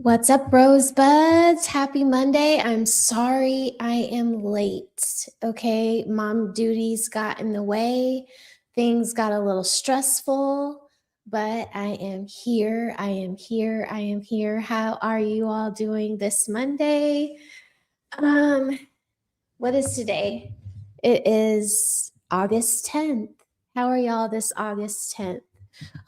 What's up, Rosebuds? Happy Monday. I'm sorry I am late. Okay, mom duties got in the way. Things got a little stressful, but I am here. I am here. I am here. How are you all doing this Monday? Um, what is today? It is August 10th. How are y'all this August 10th?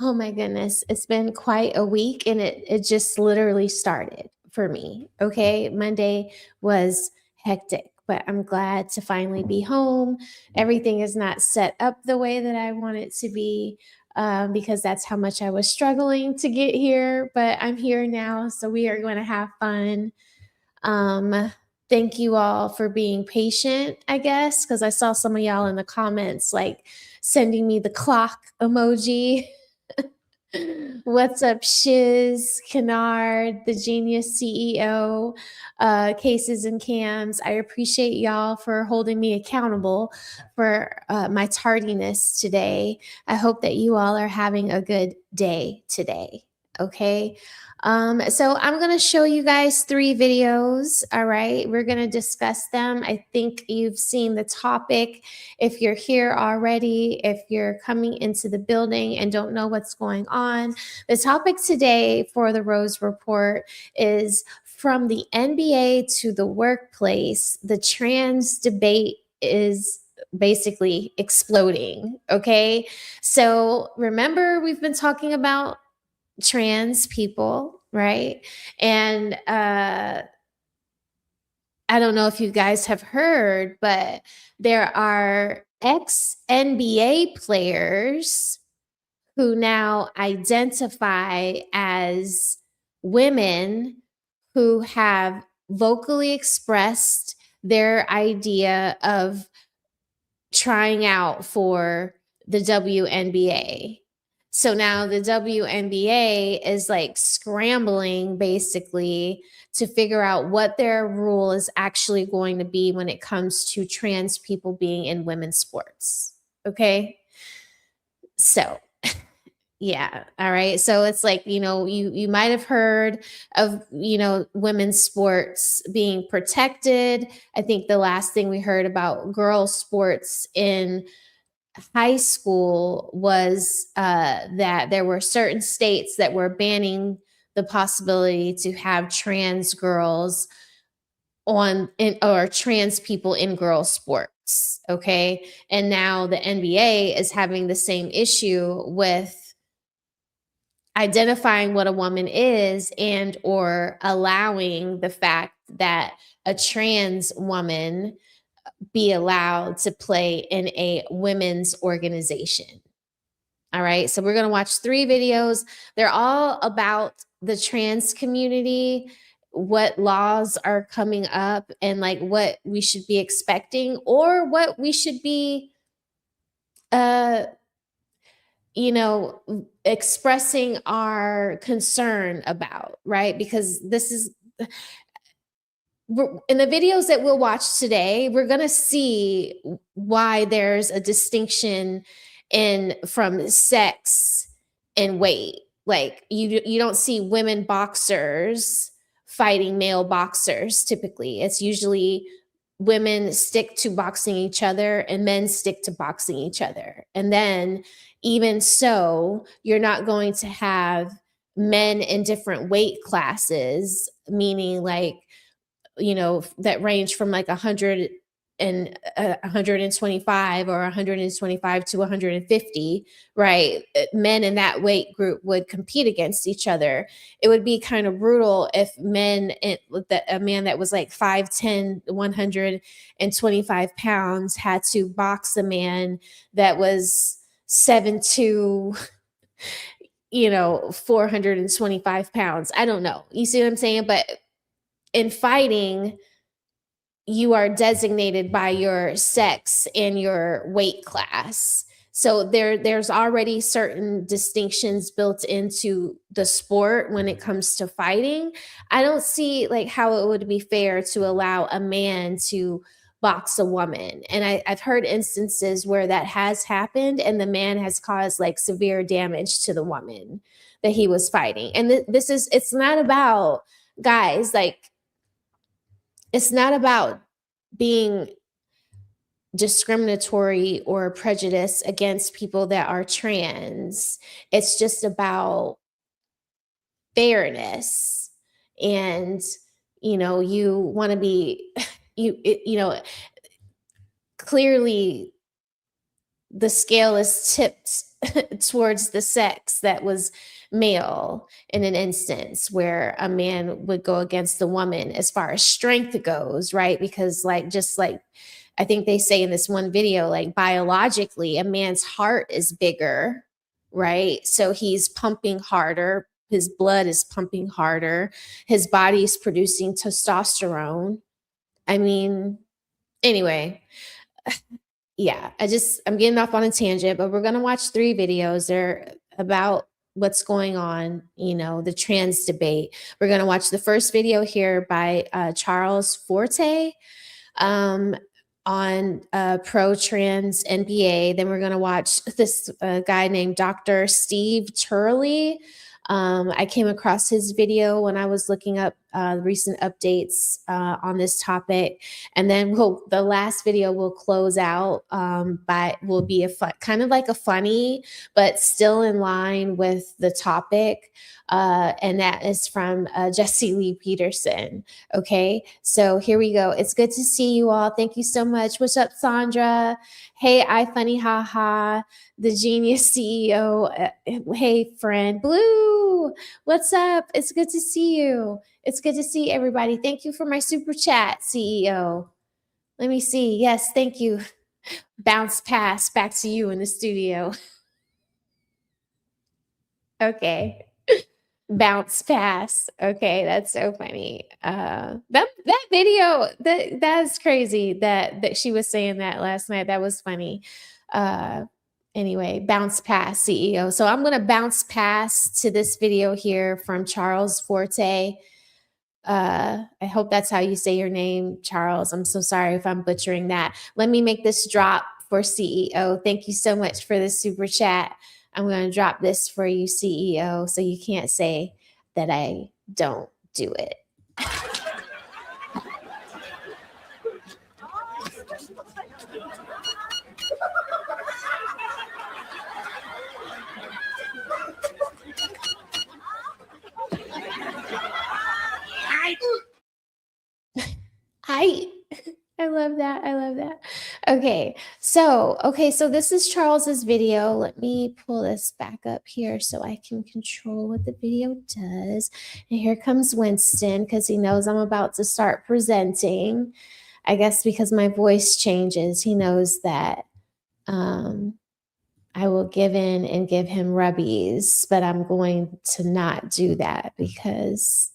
Oh my goodness, it's been quite a week and it just literally started for me. Okay, Monday was hectic, but I'm glad to finally be home. Everything is not set up the way that I want it to be, because that's how much I was struggling to get here, but I'm here now, so we are going to have fun. Um, Thank you all for being patient, I guess, because I saw some of y'all in the comments like sending me the clock emoji. What's up, Shiz, Kennard, the Genius CEO, Cases and Cams? I appreciate y'all for holding me accountable for my tardiness today. I hope that you all are having a good day today. Okay. So I'm going to show you guys 3 videos. All right. We're going to discuss them. I think you've seen the topic. If you're here already, if you're coming into the building and don't know what's going on, the topic today for the Rose Report is from the NBA to the workplace, the trans debate is basically exploding. Okay. So remember, we've been talking about trans people, right? And I don't know if you guys have heard, but there are ex NBA players who now identify as women who have vocally expressed their idea of trying out for the WNBA. So now the WNBA is like scrambling basically to figure out what their rule is actually going to be when it comes to trans people being in women's sports. Okay. So yeah. All right. So it's like, you might have heard of, women's sports being protected. I think the last thing we heard about girls' sports in high school was that there were certain states that were banning the possibility to have trans girls or trans people in girls sports. Okay. And now the NBA is having the same issue with identifying what a woman is and or allowing the fact that a trans woman be allowed to play in a women's organization. All right. So we're going to watch 3 videos. They're all about the trans community, what laws are coming up, and like what we should be expecting or what we should be expressing our concern about, right? Because this is in the videos that we'll watch today, we're going to see why there's a distinction in from sex and weight. Like you don't see women boxers fighting male boxers typically. It's usually women stick to boxing each other and men stick to boxing each other. And then even so, you're not going to have men in different weight classes, meaning like that range from like 100 and 125 or 125 to 150, right? Men in that weight group would compete against each other. It would be kind of brutal if a man that was like 5'10", 125 pounds had to box a man that was 7'2", 425 pounds. I don't know. You see what I'm saying? But in fighting, you are designated by your sex and your weight class. So there's already certain distinctions built into the sport when it comes to fighting. I don't see like how it would be fair to allow a man to box a woman. And I've heard instances where that has happened and the man has caused like severe damage to the woman that he was fighting. And it's not about guys, like, it's not about being discriminatory or prejudice against people that are trans. It's just about fairness. And, you want to be, clearly the scale is tipped towards the sex that was male in an instance where a man would go against the woman as far as strength goes, right? Because, just like I think they say in this one video, like, biologically, a man's heart is bigger, right? So he's pumping harder. His blood is pumping harder. His body is producing testosterone. I mean, anyway, yeah, I'm getting off on a tangent, but we're going to watch 3 videos. They're about what's going on, the trans debate. We're going to watch the first video here by Charles Forte on pro-trans NBA. Then we're going to watch this guy named Dr. Steve Turley. I came across his video when I was looking up recent updates on this topic. And then the last video will close out will be kind of like a funny, but still in line with the topic. And that is from Jesse Lee Peterson. Okay, so here we go. It's good to see you all. Thank you so much. What's up, Sandra? Hey, iFunny haha, the genius CEO. Hey, friend Blue, what's up? It's good to see you. It's good to see everybody. Thank you for my super chat, CEO. Let me see. Yes, thank you. Bounce pass back to you in the studio. Okay. Bounce pass. Okay, that's so funny. That video, that's crazy that she was saying that last night. That was funny. Anyway, bounce pass, CEO. So I'm gonna bounce pass to this video here from Charles Forte. I hope that's how you say your name, Charles. I'm so sorry if I'm butchering that. Let me make this drop for CEO. Thank you so much for this super chat. I'm going to drop this for you, CEO, so you can't say that I don't do it. I love that. I love that. Okay, so this is Charles's video. Let me pull this back up here so I can control what the video does. And here comes Winston because he knows I'm about to start presenting. I guess because my voice changes, he knows that I will give in and give him rubbies, but I'm going to not do that because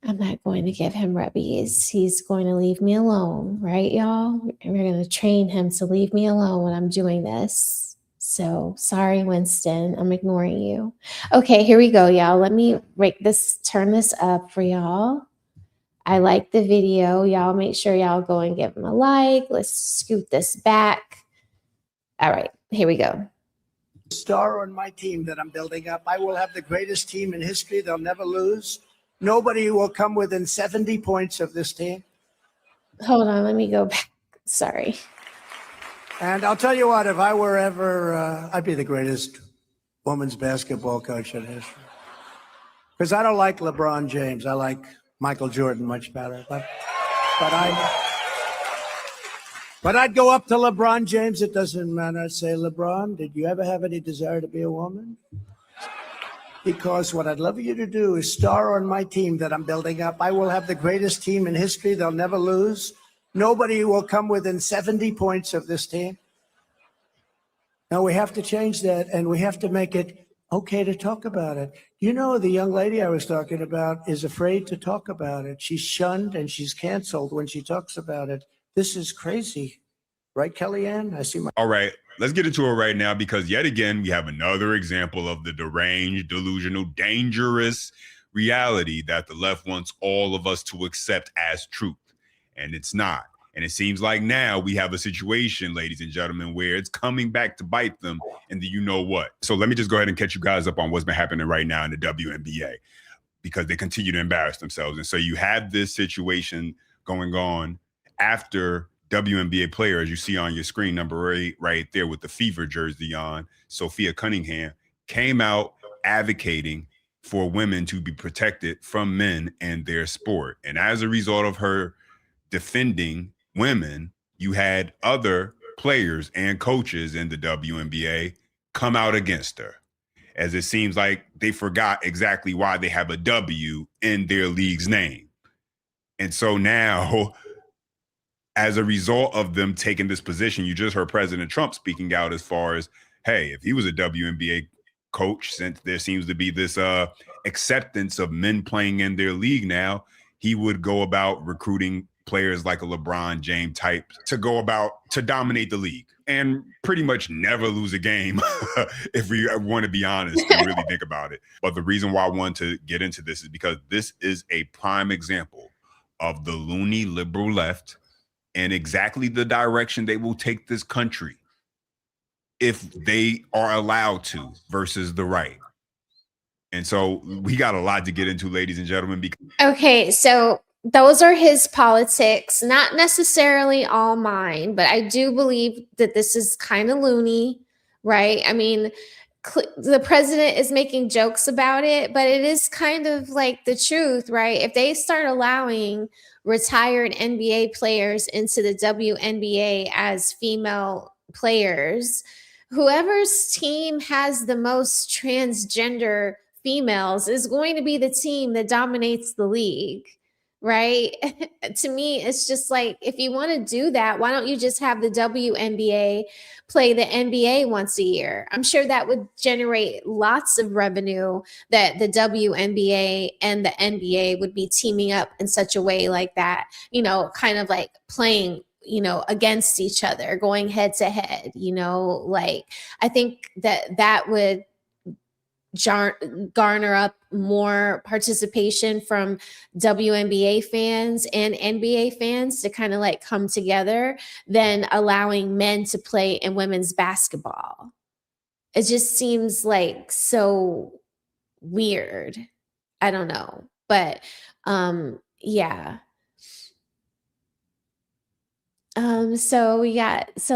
I'm not going to give him rubbies. He's going to leave me alone, right, y'all? And we're going to train him to leave me alone when I'm doing this. So sorry, Winston, I'm ignoring you. Okay, here we go, y'all. Let me turn this up for y'all. I like the video. Y'all make sure y'all go and give him a like. Let's scoot this back. All right, here we go. Star on my team that I'm building up. I will have the greatest team in history. They'll never lose. Nobody will come within 70 points of this team. Hold on, let me go back. Sorry. And I'll tell you what, if I were ever, I'd be the greatest women's basketball coach in history. Because I don't like LeBron James. I like Michael Jordan much better. But I'd go up to LeBron James. It doesn't matter. I'd say, LeBron, did you ever have any desire to be a woman? Because what I'd love you to do is star on my team that I'm building up. I will have the greatest team in history. They'll never lose. Nobody will come within 70 points of this team. Now we have to change that, and we have to make it okay to talk about it. You know, the young lady I was talking about is afraid to talk about it. She's shunned and she's canceled when she talks about it. This is crazy. Right, Kellyanne? I see my... All right, let's get into it right now, because yet again, we have another example of the deranged, delusional, dangerous reality that the left wants all of us to accept as truth. And it's not. And it seems like now we have a situation, ladies and gentlemen, where it's coming back to bite them in the you know what. So let me just go ahead and catch you guys up on what's been happening right now in the WNBA. because they continue to embarrass themselves. And so you have this situation going on after WNBA player, as you see on your screen, number 8 right there with the Fever jersey on, Sophia Cunningham, came out advocating for women to be protected from men and their sport. And as a result of her defending women, you had other players and coaches in the WNBA come out against her, as it seems like they forgot exactly why they have a W in their league's name. And so now, as a result of them taking this position, you just heard President Trump speaking out as far as, hey, if he was a WNBA coach, since there seems to be this acceptance of men playing in their league now, he would go about recruiting players like a LeBron James type to go about to dominate the league and pretty much never lose a game if we want to be honest and really think about it. But the reason why I want to get into this is because this is a prime example of the loony liberal left and exactly the direction they will take this country if they are allowed to versus the right. And so we got a lot to get into, ladies and gentlemen. Okay, so those are his politics, not necessarily all mine, but I do believe that this is kind of loony, right? I mean, the president is making jokes about it, but it is kind of like the truth, right? If they start allowing retired NBA players into the WNBA as female players, whoever's team has the most transgender females is going to be the team that dominates the league, right? To me, it's just like, if you want to do that, why don't you just have the WNBA play the NBA once a year? I'm sure that would generate lots of revenue, that the WNBA and the NBA would be teaming up in such a way like that, you know, kind of like playing, you know, against each other, going head to head, you know, like I think that would garner up more participation from WNBA fans and NBA fans to kind of like come together than allowing men to play in women's basketball. It just seems like so weird. I don't know, but yeah. So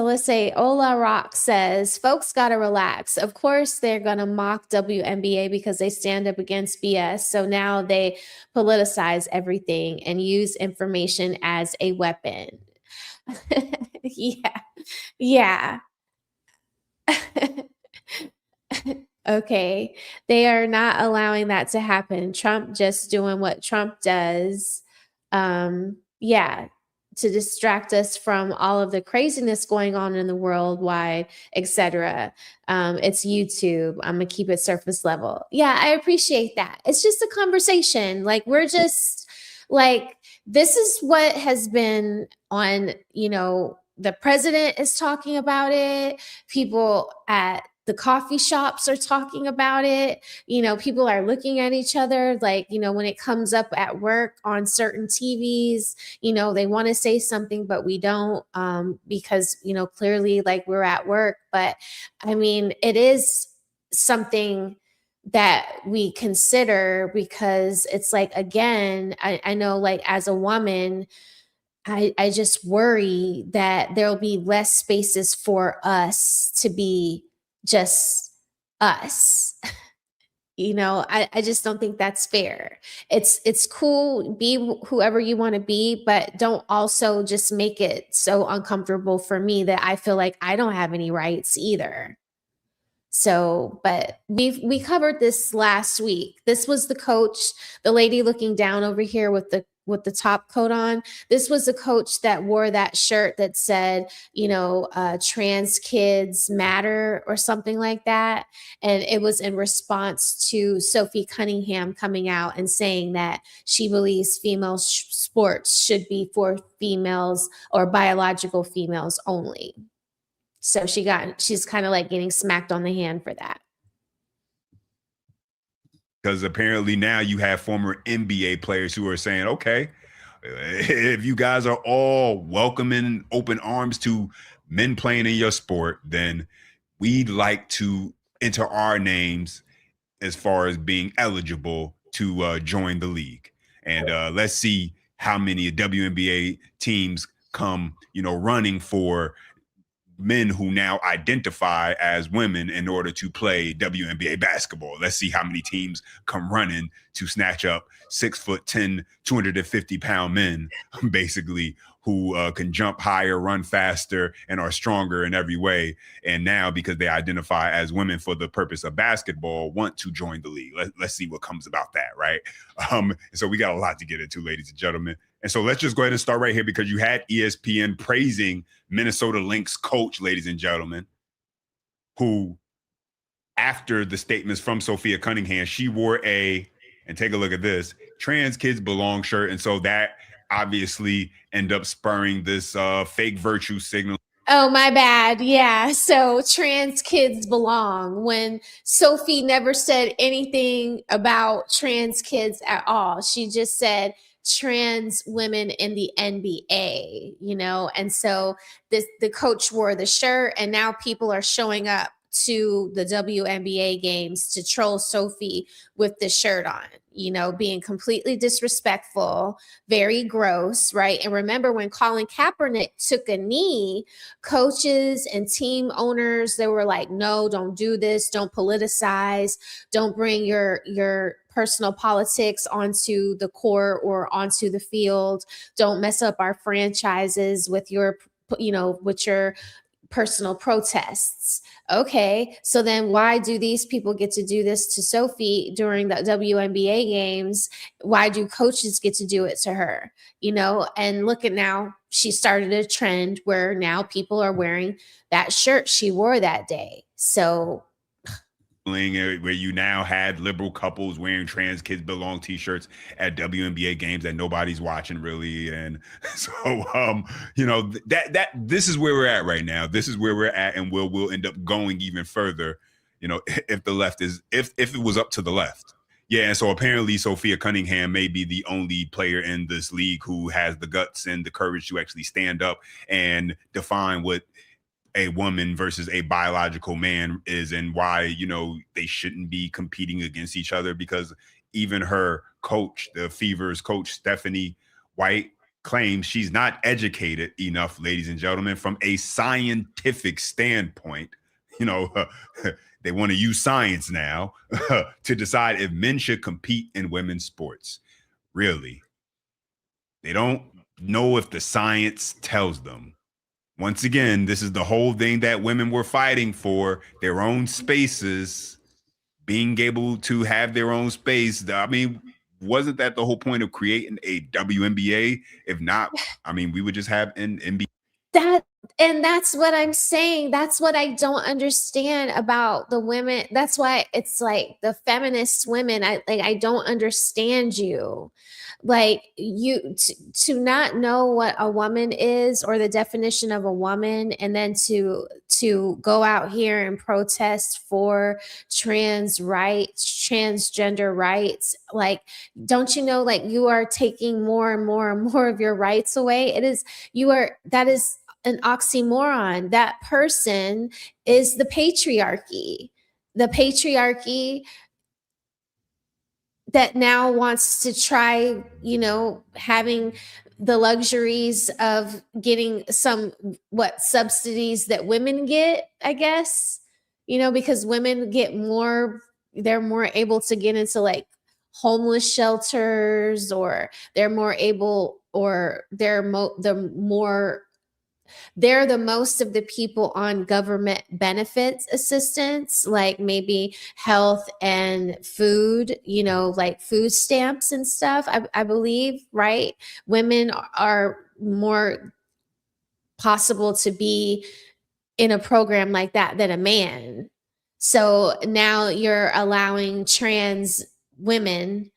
let's say Ola Rock says, folks gotta relax. Of course, they're gonna mock WNBA because they stand up against BS. So now they politicize everything and use information as a weapon. Yeah. Okay. They are not allowing that to happen. Trump just doing what Trump does. Yeah, to distract us from all of the craziness going on in the world wide, etc. It's YouTube. I'm gonna keep it surface level. Yeah, I appreciate that. It's just a conversation. Like, we're just like, this is what has been on, you know, the president is talking about it. People at the coffee shops are talking about it. You know, people are looking at each other, like, you know, when it comes up at work on certain TVs, you know, they want to say something, but we don't, because, you know, clearly like we're at work. But I mean, it is something that we consider, because it's like, again, I know, like, as a woman, I just worry that there'll be less spaces for us to be just us. You know, I just don't think that's fair. It's cool, be whoever you want to be, but don't also just make it so uncomfortable for me that I feel like I don't have any rights either. So, but we covered this last week. This was the coach, the lady looking down over here with the top coat on. This was a coach that wore that shirt that said, you know, trans kids matter or something like that. And it was in response to Sophie Cunningham coming out and saying that she believes female sports should be for females or biological females only. So she's kind of like getting smacked on the hand for that. Because apparently now you have former NBA players who are saying, okay, if you guys are all welcoming open arms to men playing in your sport, then we'd like to enter our names as far as being eligible to join the league. And let's see how many WNBA teams come, running for men who now identify as women in order to play WNBA basketball. Let's see how many teams come running to snatch up 6'10", 250-pound men, basically, who can jump higher, run faster, and are stronger in every way. And now, because they identify as women for the purpose of basketball, want to join the league. Let's see what comes about that, right? So we got a lot to get into, ladies and gentlemen. And so let's just go ahead and start right here, because you had ESPN praising Minnesota Lynx coach, ladies and gentlemen, who, after the statements from Sophia Cunningham, she wore and take a look at this, trans kids belong shirt. And so that obviously ended up spurring this fake virtue signal. Oh, my bad. Yeah. So trans kids belong, when Sophie never said anything about trans kids at all. She just said trans women in the NBA, and so the coach wore the shirt, and now people are showing up to the WNBA games to troll Sophie with the shirt on, being completely disrespectful, very gross, right? And remember, when Colin Kaepernick took a knee, coaches and team owners, they were like, no, don't do this, don't politicize, don't bring your personal politics onto the court or onto the field, don't mess up our franchises with your personal protests. Okay, so then why do these people get to do this to Sophie during the WNBA games? Why do coaches get to do it to her? And look at now, she started a trend where now people are wearing that shirt she wore that day. So where you now had liberal couples wearing trans kids belong t-shirts at WNBA games that nobody's watching really. And so that this is where we're at right now. This is where we're at, and we'll end up going even further, if the left is if it was up to the left. Yeah, and so apparently Sophia Cunningham may be the only player in this league who has the guts and the courage to actually stand up and define what a woman versus a biological man is, and why, they shouldn't be competing against each other. Because even her coach, the Fever's coach, Stephanie White, claims she's not educated enough, ladies and gentlemen, from a scientific standpoint. They want to use science now to decide if men should compete in women's sports. Really? They don't know if the science tells them. Once again, this is the whole thing that women were fighting for, their own spaces, being able to have their own space. I mean, wasn't that the whole point of creating a WNBA? If not, we would just have an NBA. That's what I'm saying. That's what I don't understand about the women. That's why it's like the feminist women. I don't understand you. Like, you to not know what a woman is, or the definition of a woman, and then to go out here and protest for trans rights, transgender rights. Like, don't you know, like, you are taking more and more and more of your rights away? That is an oxymoron. That person is the patriarchy. The patriarchy that now wants to try, having the luxuries of getting some subsidies that women get, I guess, because women get they're more able to get into like homeless shelters, or they're more able, or they're the most of the people on government benefits assistance, like maybe health and food, like food stamps and stuff, I believe, right? Women are more possible to be in a program like that than a man. So now you're allowing trans women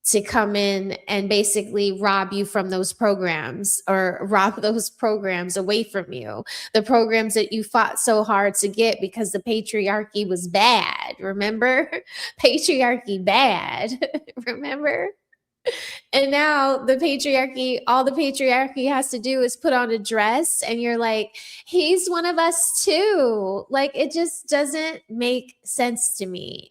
to come in and basically rob you from those programs, or rob those programs away from you. The programs that you fought so hard to get because the patriarchy was bad. Remember? Patriarchy bad. Remember? And now all the patriarchy has to do is put on a dress, and you're like, he's one of us too. Like, it just doesn't make sense to me.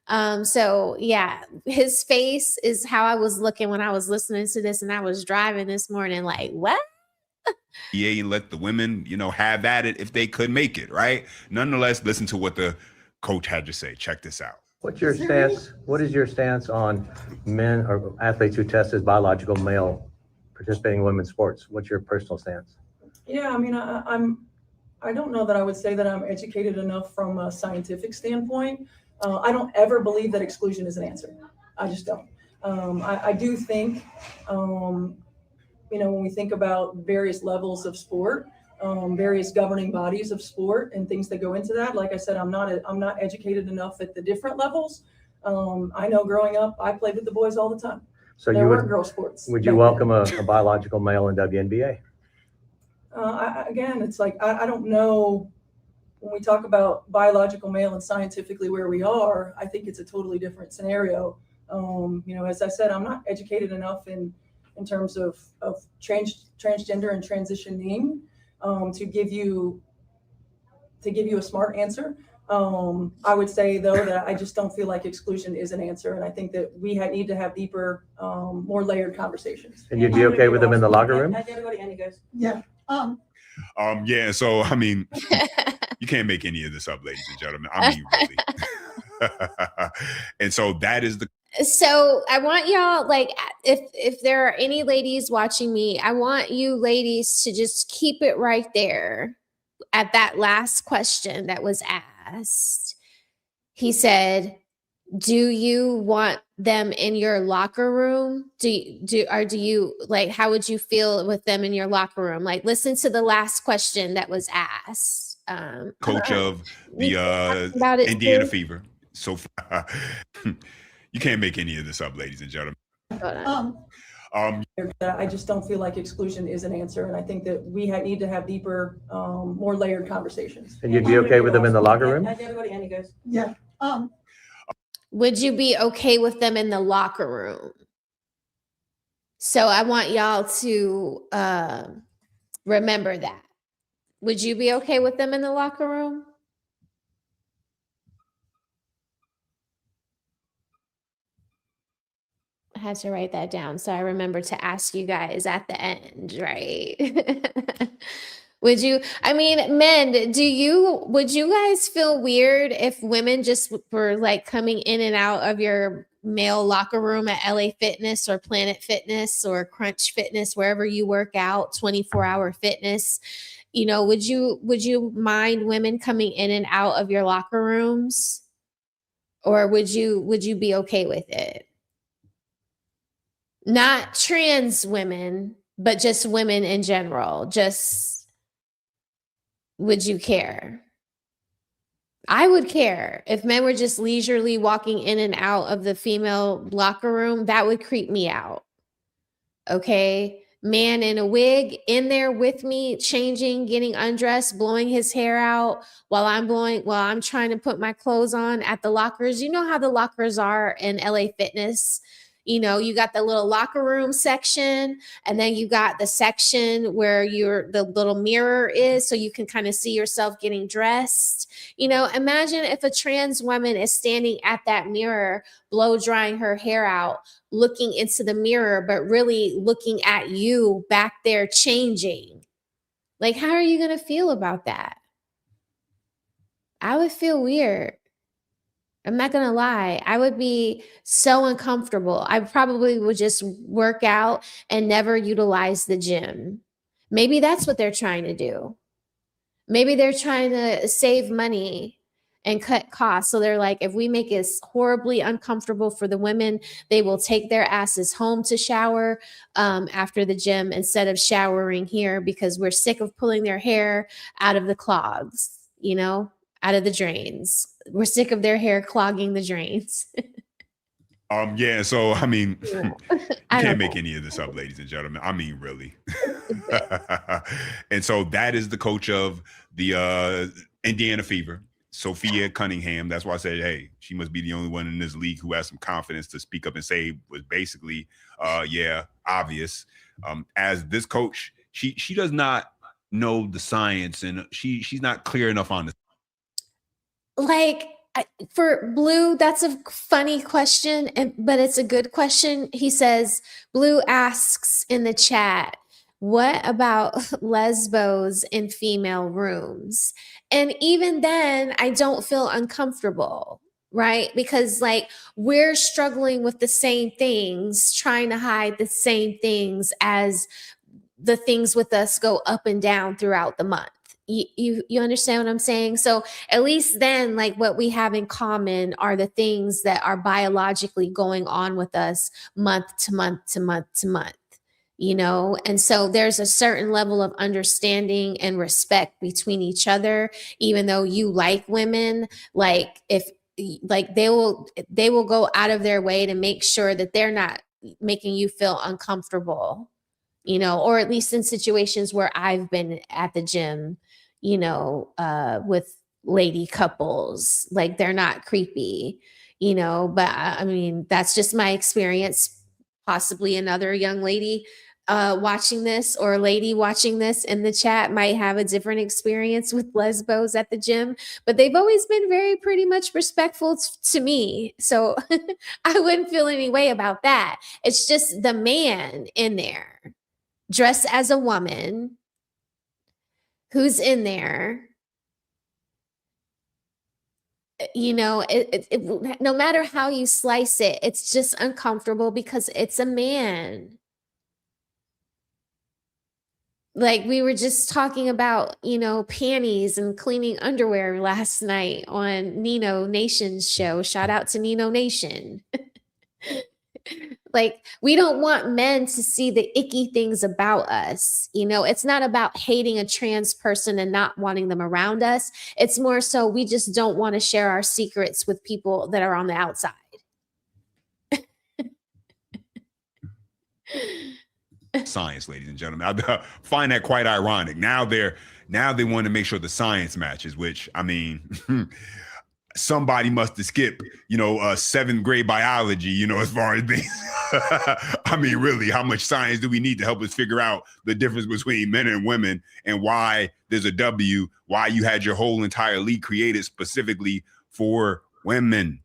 So yeah, his face is how I was looking when I was listening to this and I was driving this morning, like, what? Yeah, and let the women, have at it if they could make it, right? Nonetheless, listen to what the coach had to say. Check this out. What's your stance? What is your stance on men or athletes who test as biological male participating in women's sports? What's your personal stance? Yeah, I mean, I don't know that I would say that I'm educated enough from a scientific standpoint. I don't ever believe that exclusion is an answer. I just don't. I do think, when we think about various levels of sport, various governing bodies of sport and things that go into that, like I said, I'm not educated enough at the different levels. I know growing up, I played with the boys all the time. So there weren't girl sports. Would you welcome a biological male in WNBA? Again, it's like, I don't know, when we talk about biological male and scientifically where we are, I think it's a totally different scenario. As I said, I'm not educated enough in terms of transgender and transitioning to give you a smart answer. I would say though that I just don't feel like exclusion is an answer, and I think that we need to have deeper, more layered conversations. And you'd be okay with them in the locker room? Everybody, and he goes, yeah. Yeah. So I mean, you can't make any of this up, ladies and gentlemen. I mean, really. And so that is the. So I want y'all, like, if there are any ladies watching me, I want you ladies to just keep it right there at that last question that was asked. He said, do you want them in your locker room? Do you like, how would you feel with them in your locker room? Like, listen to the last question that was asked. Coach of the Indiana Fever. So you can't make any of this up, ladies and gentlemen. I just don't feel like exclusion is an answer, and I think that we need to have deeper, more layered conversations. And you'd be okay with them in the locker room? Everybody, and he goes, yeah. Would you be okay with them in the locker room? So I want y'all to remember that. Would you be okay with them in the locker room? I had to write that down so I remember to ask you guys at the end, right? Would you, I mean, men, would you guys feel weird if women just were like coming in and out of your male locker room at LA Fitness or Planet Fitness or Crunch Fitness, wherever you work out, 24-hour fitness? Would you mind women coming in and out of your locker rooms? Or would you be okay with it? Not trans women, but just women in general. Would you care? I would care. If men were just leisurely walking in and out of the female locker room, that would creep me out. Okay? Man in a wig in there with me, changing, getting undressed, blowing his hair out while I'm trying to put my clothes on at the lockers. You know how the lockers are in LA Fitness. You got the little locker room section, and then you got the section where the little mirror is, so you can kind of see yourself getting dressed. Imagine if a trans woman is standing at that mirror, blow drying her hair out, looking into the mirror, but really looking at you back there changing. Like, how are you going to feel about that? I would feel weird. I'm not going to lie. I would be so uncomfortable. I probably would just work out and never utilize the gym. Maybe that's what they're trying to do. Maybe they're trying to save money and cut costs. So they're like, if we make it horribly uncomfortable for the women, they will take their asses home to shower after the gym instead of showering here, because we're sick of pulling their hair out of the clogs, out of the drains. We're sick of their hair clogging the drains. Yeah. So, I mean, you can't make any of this up, ladies and gentlemen. I mean, really. And so that is the coach of the Indiana Fever, Sophia Cunningham. That's why I said, hey, she must be the only one in this league who has some confidence to speak up and say was basically, obvious. As this coach, she does not know the science, and she's not clear enough on this. Like, For Blue, that's a funny question, but it's a good question. He says, Blue asks in the chat, what about lesbos in female rooms? And even then, I don't feel uncomfortable, right? Because like we're struggling with the same things, trying to hide the same things as the things with us go up and down throughout the month. You understand what I'm saying? So at least then, like what we have in common are the things that are biologically going on with us month to month to month to month, you know? And so there's a certain level of understanding and respect between each other, even though you like women, like if like they will go out of their way to make sure that they're not making you feel uncomfortable, you know, or at least in situations where I've been at the gym, you know, with lady couples, like they're not creepy, you know, but I mean, that's just my experience. Possibly another young lady watching this or lady watching this in the chat might have a different experience with lesbos at the gym, but they've always been very pretty much respectful to me. So I wouldn't feel any way about that. It's just the man in there dressed as a woman who's in there, you know, no matter how you slice it, it's just uncomfortable because it's a man. Like we were just talking about, you know, panties and cleaning underwear last night on Nino Nation's show. Shout out to Nino Nation. Like we don't want men to see the icky things about us. You know, it's not about hating a trans person and not wanting them around us. It's more so we just don't want to share our secrets with people that are on the outside. Science, ladies and gentlemen. I find that quite ironic. Now they want to make sure the science matches, which I mean, somebody must have skipped, you know, 7th grade biology, you know, as far as being, I mean, really, how much science do we need to help us figure out the difference between men and women and why there's a W, why you had your whole entire league created specifically for women.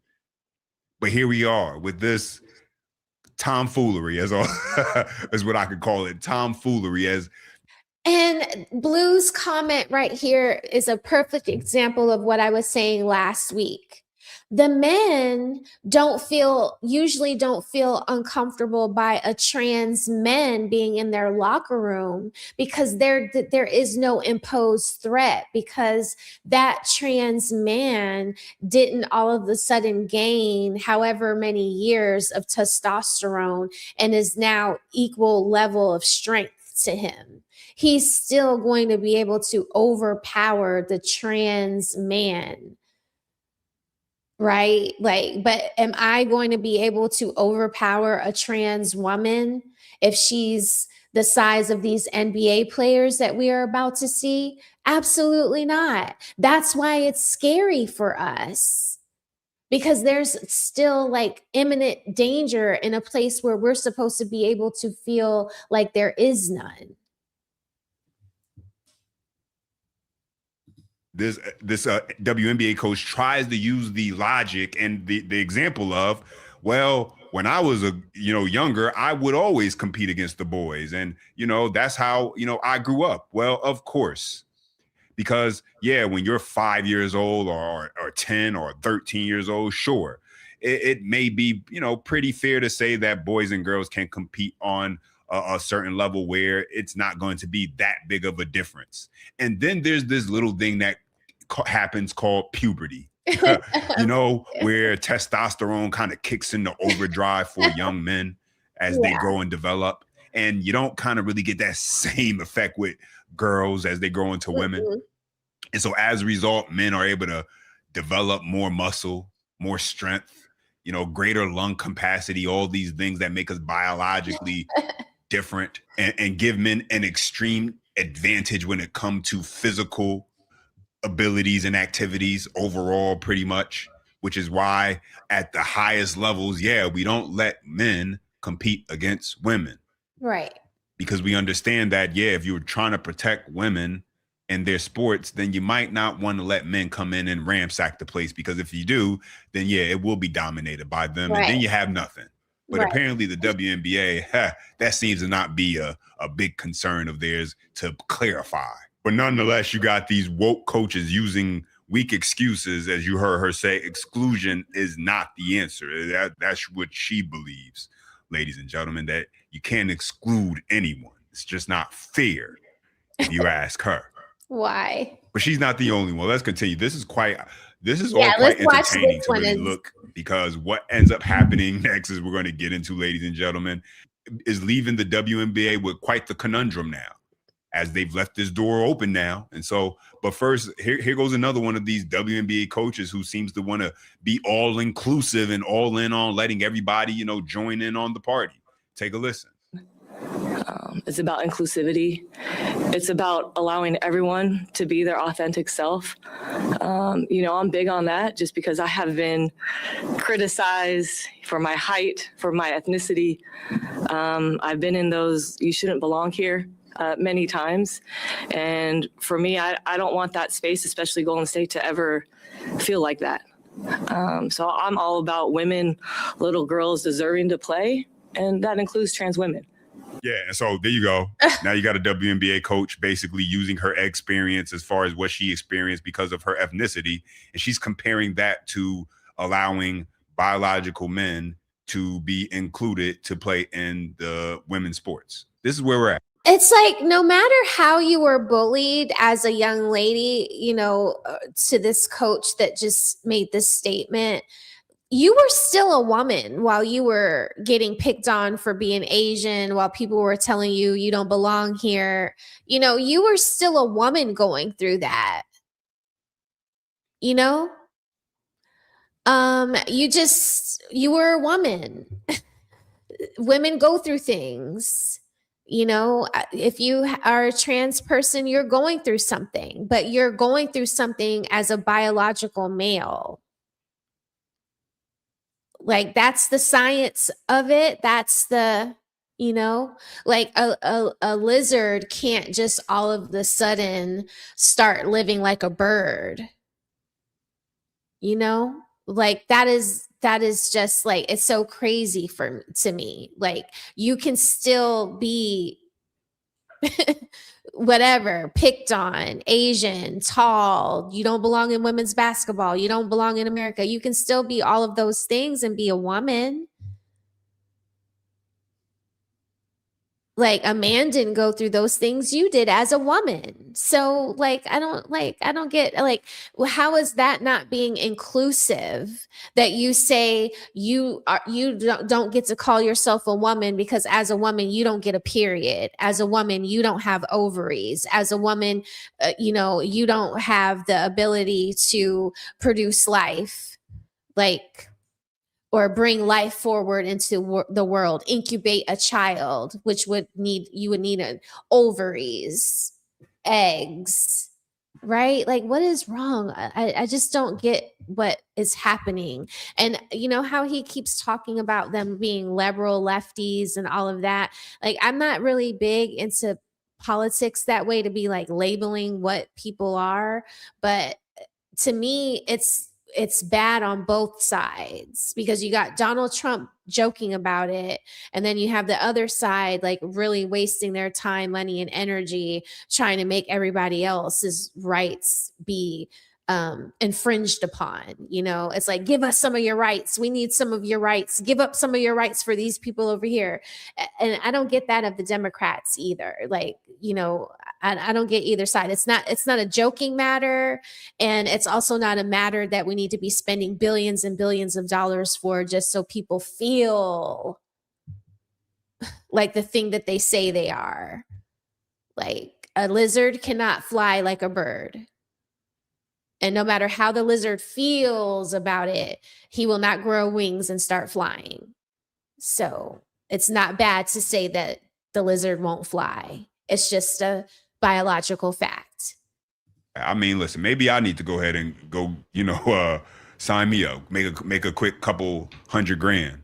But here we are with this tomfoolery as what I could call it, tomfoolery as. And Blue's comment right here is a perfect example of what I was saying last week. The men usually don't feel uncomfortable by a trans man being in their locker room because there is no imposed threat, because that trans man didn't all of a sudden gain however many years of testosterone and is now equal level of strength to him. He's still going to be able to overpower the trans man, right? Like, but am I going to be able to overpower a trans woman if she's the size of these NBA players that we are about to see? Absolutely not. That's why it's scary for us, because there's still like imminent danger in a place where we're supposed to be able to feel like there is none. This WNBA coach tries to use the logic and the example of, well, when I was younger, I would always compete against the boys, and that's how I grew up. Well, of course, because when you're 5 years old or 10 or 13 years old, sure, it may be pretty fair to say that boys and girls can compete on a certain level where it's not going to be that big of a difference. And then there's this little thing that happens called puberty, where testosterone kind of kicks into overdrive for young men as they grow and develop. And you don't kind of really get that same effect with girls as they grow into women. And so as a result, men are able to develop more muscle, more strength, greater lung capacity, all these things that make us biologically different and give men an extreme advantage when it comes to physical abilities and activities overall, pretty much, which is why at the highest levels, we don't let men compete against women. Right. Because we understand that, if you're trying to protect women in their sports, then you might not want to let men come in and ransack the place, because if you do, then yeah, it will be dominated by them, and then you have nothing. But Right. apparently the WNBA, that seems to not be a big concern of theirs to clarify. But nonetheless, you got these woke coaches using weak excuses, as you heard her say. Exclusion is not the answer. That's what she believes, ladies and gentlemen, that you can't exclude anyone. It's just not fair, if you ask her. Why? But she's not the only one. Let's continue. This is all quite let's entertaining watch to really look, because what ends up happening next, is we're going to get into, ladies and gentlemen, is leaving the WNBA with quite the conundrum now, as they've left this door open now. And so, but first, here goes another one of these WNBA coaches who seems to want to be all inclusive and all in on letting everybody, join in on the party. Take a listen. It's about inclusivity. It's about allowing everyone to be their authentic self. I'm big on that, just because I have been criticized for my height, for my ethnicity. I've been in those "you shouldn't belong here" many times. And for me, I don't want that space, especially Golden State, to ever feel like that. So I'm all about women, little girls deserving to play, and that includes trans women. Yeah, and so there you go. Now you got a WNBA coach basically using her experience as far as what she experienced because of her ethnicity, and she's comparing that to allowing biological men to be included to play in the women's sports. This is where we're at. It's like, no matter how you were bullied as a young lady, to this coach that just made this statement, you were still a woman while you were getting picked on for being Asian, while people were telling you you don't belong here. You were still a woman going through that. You were a woman. Women go through things. If you are a trans person, you're going through something, but you're going through something as a biological male. Like, that's the science of it. That's the, like a lizard can't just all of a sudden start living like a bird. Like that is just like, it's so crazy to me. Like, you can still be whatever, picked on, Asian, tall, you don't belong in women's basketball, you don't belong in America. You can still be all of those things and be a woman. Like, a man didn't go through those things you did as a woman. So like, I don't get, like, how is that not being inclusive, that you say you don't get to call yourself a woman because as a woman you don't get a period, as a woman you don't have ovaries, as a woman you don't have the ability to produce life, like, or bring life forward into the world, incubate a child, which you would need an ovaries, eggs, right? Like, what is wrong? I just don't get what is happening. And how he keeps talking about them being liberal lefties and all of that. Like, I'm not really big into politics that way, to be like labeling what people are. But to me, it's bad on both sides, because you got Donald Trump joking about it, and then you have the other side like really wasting their time, money, and energy trying to make everybody else's rights be infringed upon. It's like, give us some of your rights, we need some of your rights, give up some of your rights for these people over here. And I don't get that of the Democrats either. Like, I don't get either side. It's not a joking matter, and it's also not a matter that we need to be spending billions and billions of dollars for, just so people feel like the thing that they say they are. Like, a lizard cannot fly like a bird. And no matter how the lizard feels about it, he will not grow wings and start flying. So it's not bad to say that the lizard won't fly. It's just a biological fact. I mean, listen, maybe I need to go ahead and go, sign me up, make a quick couple $100,000.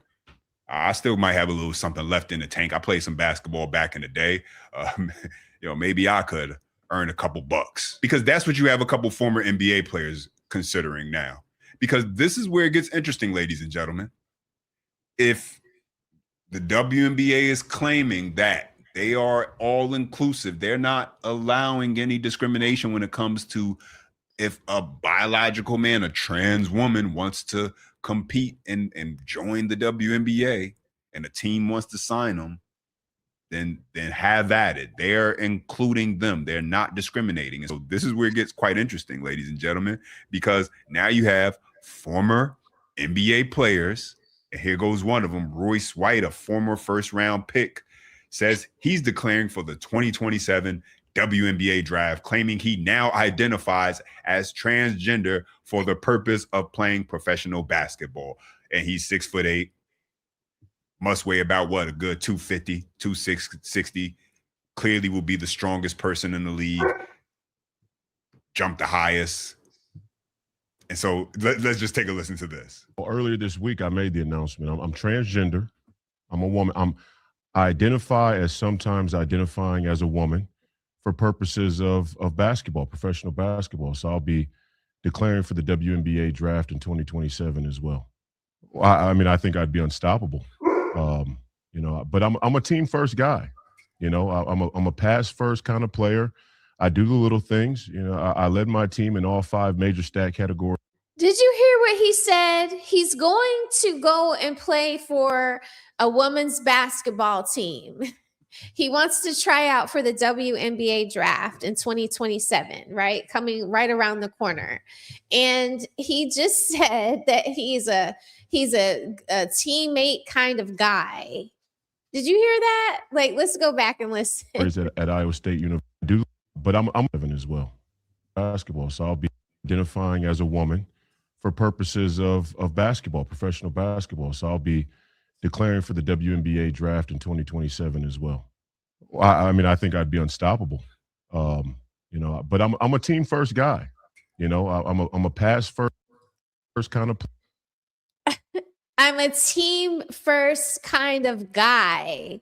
I still might have a little something left in the tank. I played some basketball back in the day. Maybe I could earn a couple bucks, because that's what you have a couple former NBA players considering now. Because this is where it gets interesting, ladies and gentlemen. If the WNBA is claiming that they are all inclusive, they're not allowing any discrimination when it comes to if a biological man, a trans woman wants to compete and join the WNBA and a team wants to sign them, then have at it. They're including them. They're not discriminating. And so this is where it gets quite interesting, ladies and gentlemen, because now you have former NBA players, and here goes one of them, Royce White, a former first-round pick, says he's declaring for the 2027 WNBA draft, claiming he now identifies as transgender for the purpose of playing professional basketball. And he's 6'8", must weigh about what, a good 250, 260, clearly will be the strongest person in the league, jump the highest. And so let's just take a listen to this. Well, earlier this week, I made the announcement. I'm transgender. I'm a woman. I identify as sometimes identifying as a woman for purposes of basketball, professional basketball. So I'll be declaring for the WNBA draft in 2027 as well. I mean, I think I'd be unstoppable. But I'm a team first guy. I'm a pass first kind of player. I do the little things. I led my team in all 5 major stat categories. Did you hear what he said? He's going to go and play for a women's basketball team. He wants to try out for the WNBA draft in 2027, right? Coming right around the corner. And he just said that he's a teammate kind of guy. Did you hear that? Like, let's go back and listen. At Iowa State University, but I'm living as well, basketball. So I'll be identifying as a woman for purposes of basketball, professional basketball. So I'll be declaring for the WNBA draft in 2027 as well. I mean, I think I'd be unstoppable. But I'm a team first guy. I'm a pass first kind of. I'm a team first kind of guy.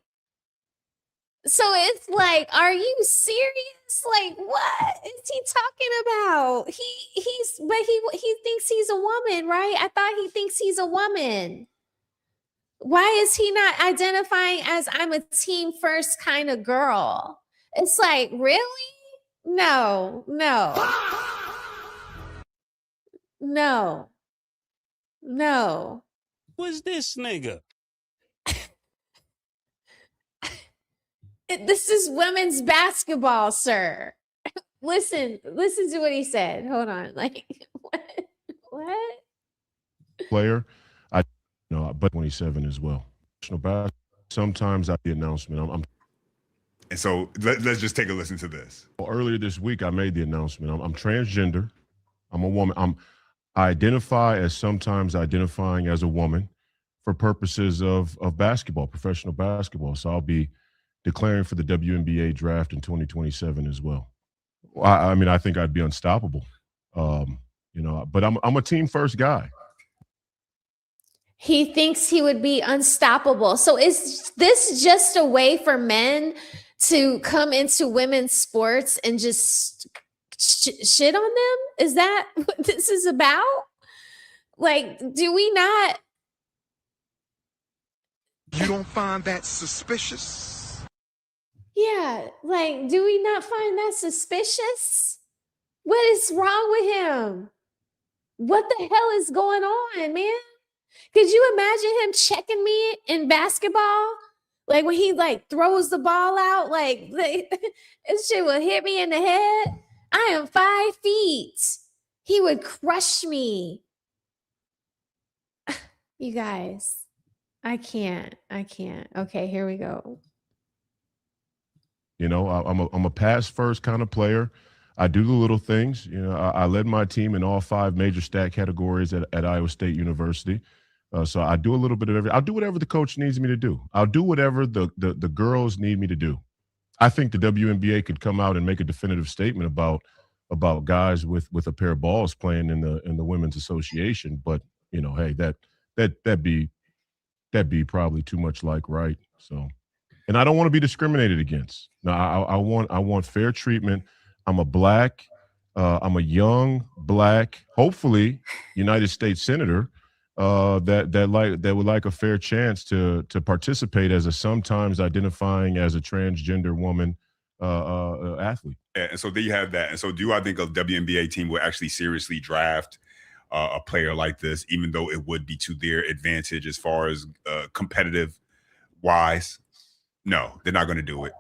So it's like, are you serious? Like, what is he talking about? He thinks he's a woman, right? I thought he thinks he's a woman. Why is he not identifying as I'm a team first kind of girl? It's like, really? No. Who's this nigga? This is women's basketball, sir. Listen to what he said. Hold on. Like, what? Player, but 27 as well. Sometimes at the announcement, And so let's just take a listen to this. Well, earlier this week, I made the announcement. I'm transgender. I'm a woman. I identify as sometimes identifying as a woman for purposes of basketball, professional basketball. So I'll be declaring for the WNBA draft in 2027 as well. I mean, I think I'd be unstoppable. But I'm a team first guy. He thinks he would be unstoppable. So is this just a way for men to come into women's sports and just shit on them? Is that what this is about? Like, do we not? You don't find that suspicious? Yeah, like, do we not find that suspicious? What is wrong with him? What the hell is going on, man? Could you imagine him checking me in basketball? Like when he like throws the ball out, like this shit will hit me in the head. I am 5 feet. He would crush me. You guys, I can't. Okay, here we go. I'm a pass first kind of player. I do the little things. I led my team in all 5 major stat categories at Iowa State University. So I do a little bit of everything. I'll do whatever the coach needs me to do. I'll do whatever the girls need me to do. I think the WNBA could come out and make a definitive statement about guys with a pair of balls playing in the women's association. But hey, that'd be probably too much like right. So, and I don't want to be discriminated against. No, I want fair treatment. I'm a young black, hopefully United States senator that would like a fair chance to participate as a sometimes identifying as a transgender woman athlete. And so there you have that. And so do I think a WNBA team will actually seriously draft a player like this, even though it would be to their advantage as far as competitive wise? No, they're not going to do it,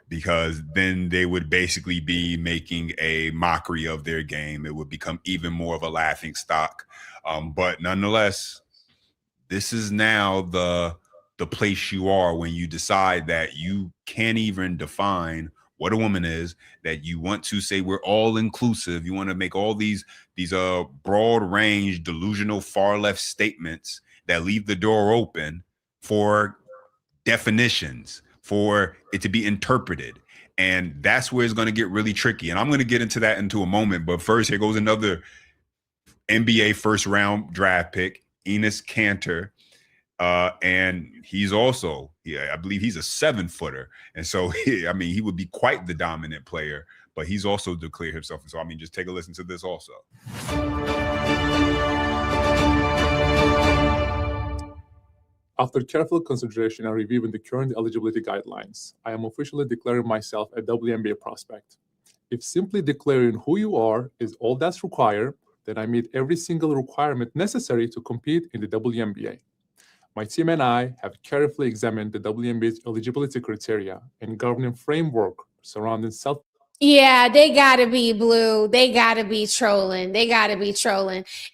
because then they would basically be making a mockery of their game. It would become even more of a laughing stock. But nonetheless, this is now the place you are when you decide that you can't even define what a woman is, that you want to say we're all inclusive. You want to make all these broad range, delusional, far left statements that leave the door open for definitions, for it to be interpreted. And that's where it's going to get really tricky. And I'm going to get into that into a moment. But first, here goes another NBA first round draft pick, Enes Kanter. And he's also, I believe he's a 7-footer. And so, he would be quite the dominant player, but he's also declared himself. And so, just take a listen to this also. After careful consideration and reviewing the current eligibility guidelines, I am officially declaring myself a WNBA prospect. If simply declaring who you are is all that's required, then I meet every single requirement necessary to compete in the WNBA. My team and I have carefully examined the WNBA's eligibility criteria and governing framework surrounding self. Yeah, they gotta be blue. They gotta be trolling.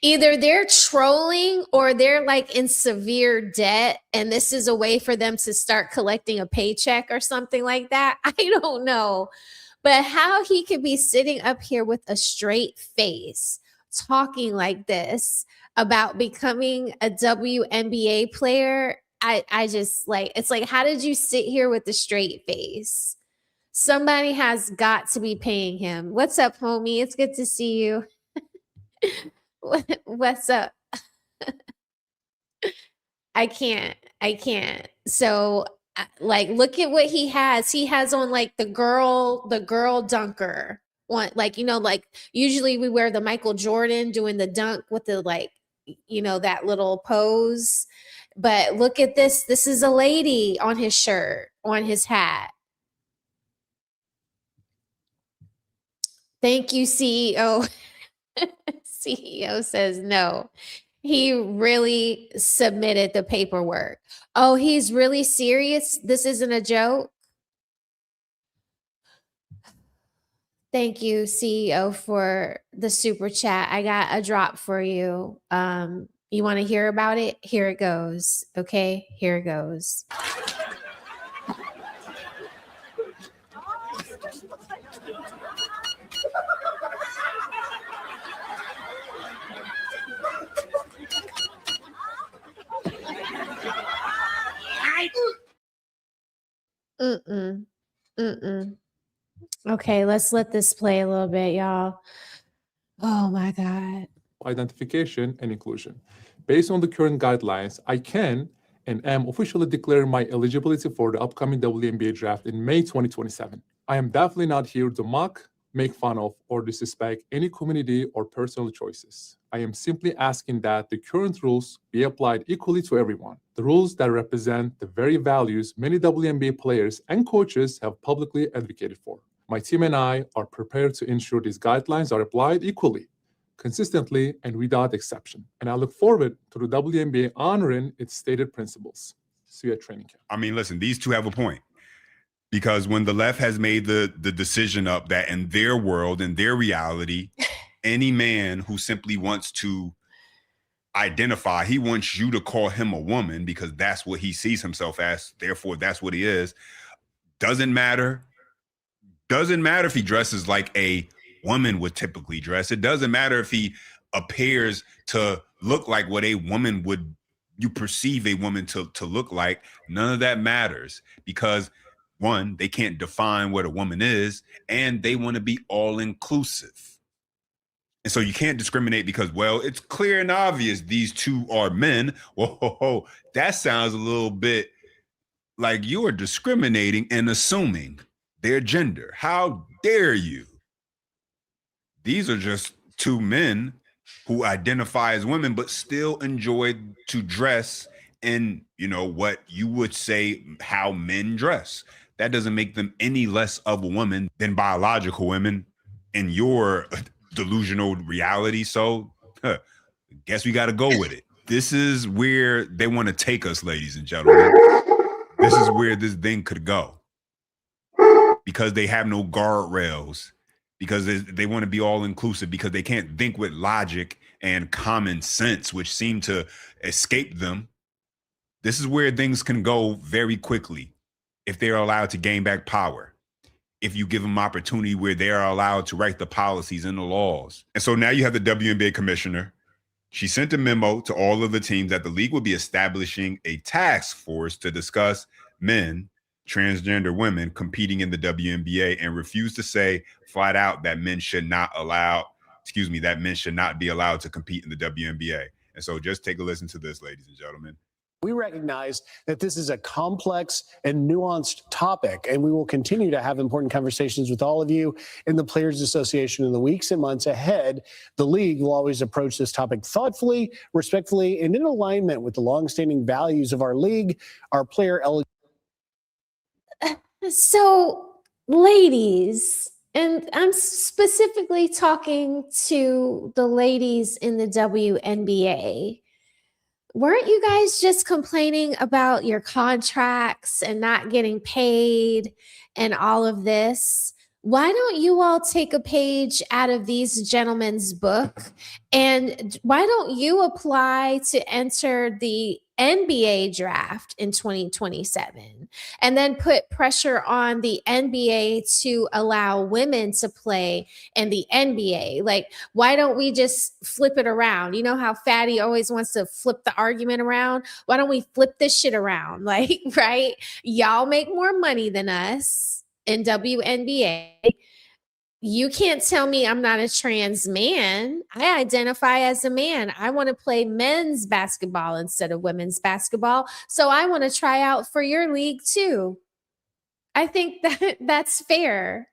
Either they're trolling or they're like in severe debt, and this is a way for them to start collecting a paycheck or something like that. I don't know. But how he could be sitting up here with a straight face talking like this about becoming a WNBA player, I just it's like, how did you sit here with a straight face? Somebody has got to be paying him. What's up, homie? It's good to see you. What's up? I can't. So look at what he has. He has on the girl dunker one. Usually we wear the Michael Jordan doing the dunk with the that little pose. But look at this. This is a lady on his shirt, on his hat. Thank you, CEO. CEO says no. He really submitted the paperwork. Oh, he's really serious? This isn't a joke? Thank you, CEO, for the super chat. I got a drop for you. You want to hear about it? Here it goes. Okay, here it goes. Okay, let's let this play a little bit, y'all. Oh my God. Identification and inclusion. Based on the current guidelines, I can and am officially declaring my eligibility for the upcoming WNBA draft in May 2027. I am definitely not here to mock, make fun of, or disrespect any community or personal choices. I am simply asking that the current rules be applied equally to everyone. The rules that represent the very values many WNBA players and coaches have publicly advocated for. My team and I are prepared to ensure these guidelines are applied equally, consistently, and without exception. And I look forward to the WNBA honoring its stated principles. See you at training camp. Listen, these two have a point. Because when the left has made the decision up that in their world, in their reality, any man who simply wants to identify, he wants you to call him a woman because that's what he sees himself as. Therefore, that's what he is. Doesn't matter. Doesn't matter if he dresses like a woman would typically dress. It doesn't matter if he appears to look like what a woman would, you perceive a woman to look like. None of that matters because one, they can't define what a woman is, and they want to be all inclusive. And so you can't discriminate because, well, it's clear and obvious these two are men. Whoa, that sounds a little bit like you are discriminating and assuming their gender. How dare you? These are just two men who identify as women, but still enjoy to dress in, you know, what you would say how men dress. That doesn't make them any less of a woman than biological women in your delusional reality. So guess we got to go with it. This is where they want to take us, ladies and gentlemen. This is where this thing could go, because they have no guardrails, because they want to be all inclusive, because they can't think with logic and common sense, which seem to escape them. This is where things can go very quickly if they are allowed to gain back power, if you give them opportunity where they are allowed to write the policies and the laws. And so now you have the WNBA commissioner. She sent a memo to all of the teams that the league would be establishing a task force to discuss men, transgender women competing in the WNBA, and refused to say flat out that men should not be allowed to compete in the WNBA. And so just take a listen to this, ladies and gentlemen. We recognize that this is a complex and nuanced topic, and we will continue to have important conversations with all of you in the Players Association in the weeks and months ahead. The league will always approach this topic thoughtfully, respectfully, and in alignment with the longstanding values of our league, our player eligibility. So, ladies, and I'm specifically talking to the ladies in the WNBA. Weren't you guys just complaining about your contracts and not getting paid and all of this? Why don't you all take a page out of these gentlemen's book, and why don't you apply to enter the NBA draft in 2027 and then put pressure on the NBA to allow women to play in the NBA? Like, why don't we just flip it around? You know how Fatty always wants to flip the argument around? Why don't we flip this shit around? Like, right? Y'all make more money than us in WNBA. You can't tell me I'm not a trans man. I identify as a man. I want to play men's basketball instead of women's basketball. So I want to try out for your league too. I think that that's fair.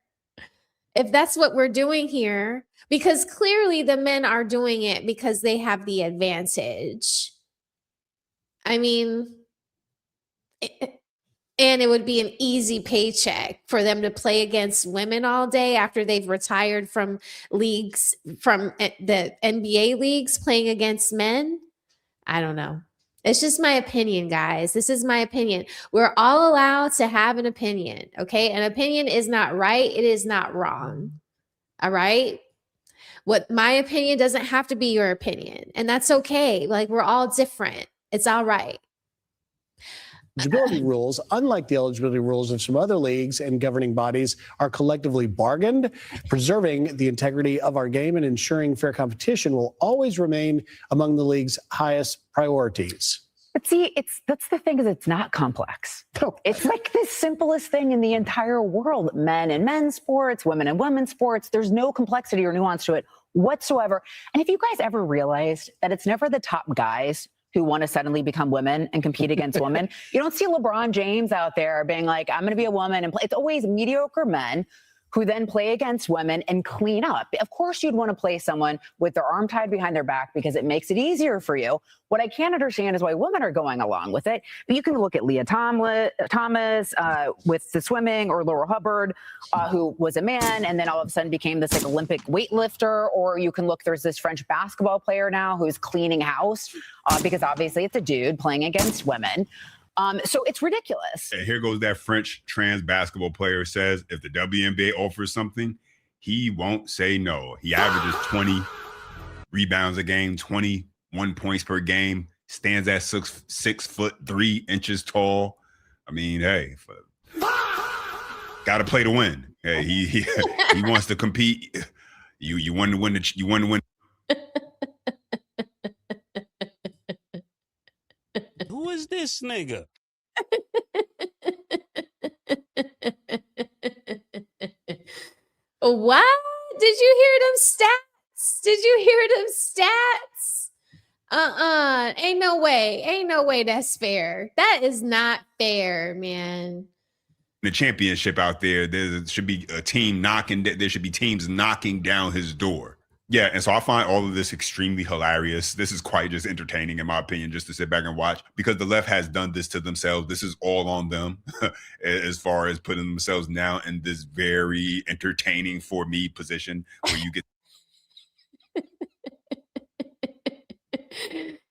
If that's what we're doing here, because clearly the men are doing it because they have the advantage. I mean, and it would be an easy paycheck for them to play against women all day after they've retired from leagues, from the NBA leagues, playing against men. I don't know. It's just my opinion, guys. This is my opinion. We're all allowed to have an opinion, okay? An opinion is not right. It is not wrong, all right? What my opinion doesn't have to be your opinion, and that's okay. Like, we're all different. It's all right. Eligibility rules, unlike the eligibility rules of some other leagues and governing bodies, are collectively bargained. Preserving the integrity of our game and ensuring fair competition will always remain among the league's highest priorities. But see, that's the thing, is it's not complex. No. It's like the simplest thing in the entire world. Men and men's sports, women and women's sports. There's no complexity or nuance to it whatsoever. And if you guys ever realized that it's never the top guys who want to suddenly become women and compete against women. You don't see LeBron James out there being like, I'm going to be a woman and play. It's always mediocre men who then play against women and clean up. Of course, you'd want to play someone with their arm tied behind their back because it makes it easier for you. What I can't understand is why women are going along with it. But you can look at Leah Thomas with the swimming, or Laura Hubbard, who was a man and then all of a sudden became this like Olympic weightlifter. Or you can look, there's this French basketball player now who's cleaning house because obviously it's a dude playing against women. So it's ridiculous. And here goes that French trans basketball player says if the WNBA offers something, he won't say no. He averages 20 rebounds a game, 21 points per game, stands at 6'3" tall. I mean, hey, got to play to win. Hey, he wants to compete. You want to win. You want to win. Who is this nigga? What? Did you hear them stats? Did you hear them stats? Ain't no way. Ain't no way that's fair. That is not fair, man. the championship out there, there should be a team there should be teams knocking down his door. Yeah, and so I find all of this extremely hilarious. This is quite just entertaining, in my opinion, just to sit back and watch, because the left has done this to themselves. This is all on them as far as putting themselves now in this very entertaining for me position where you get.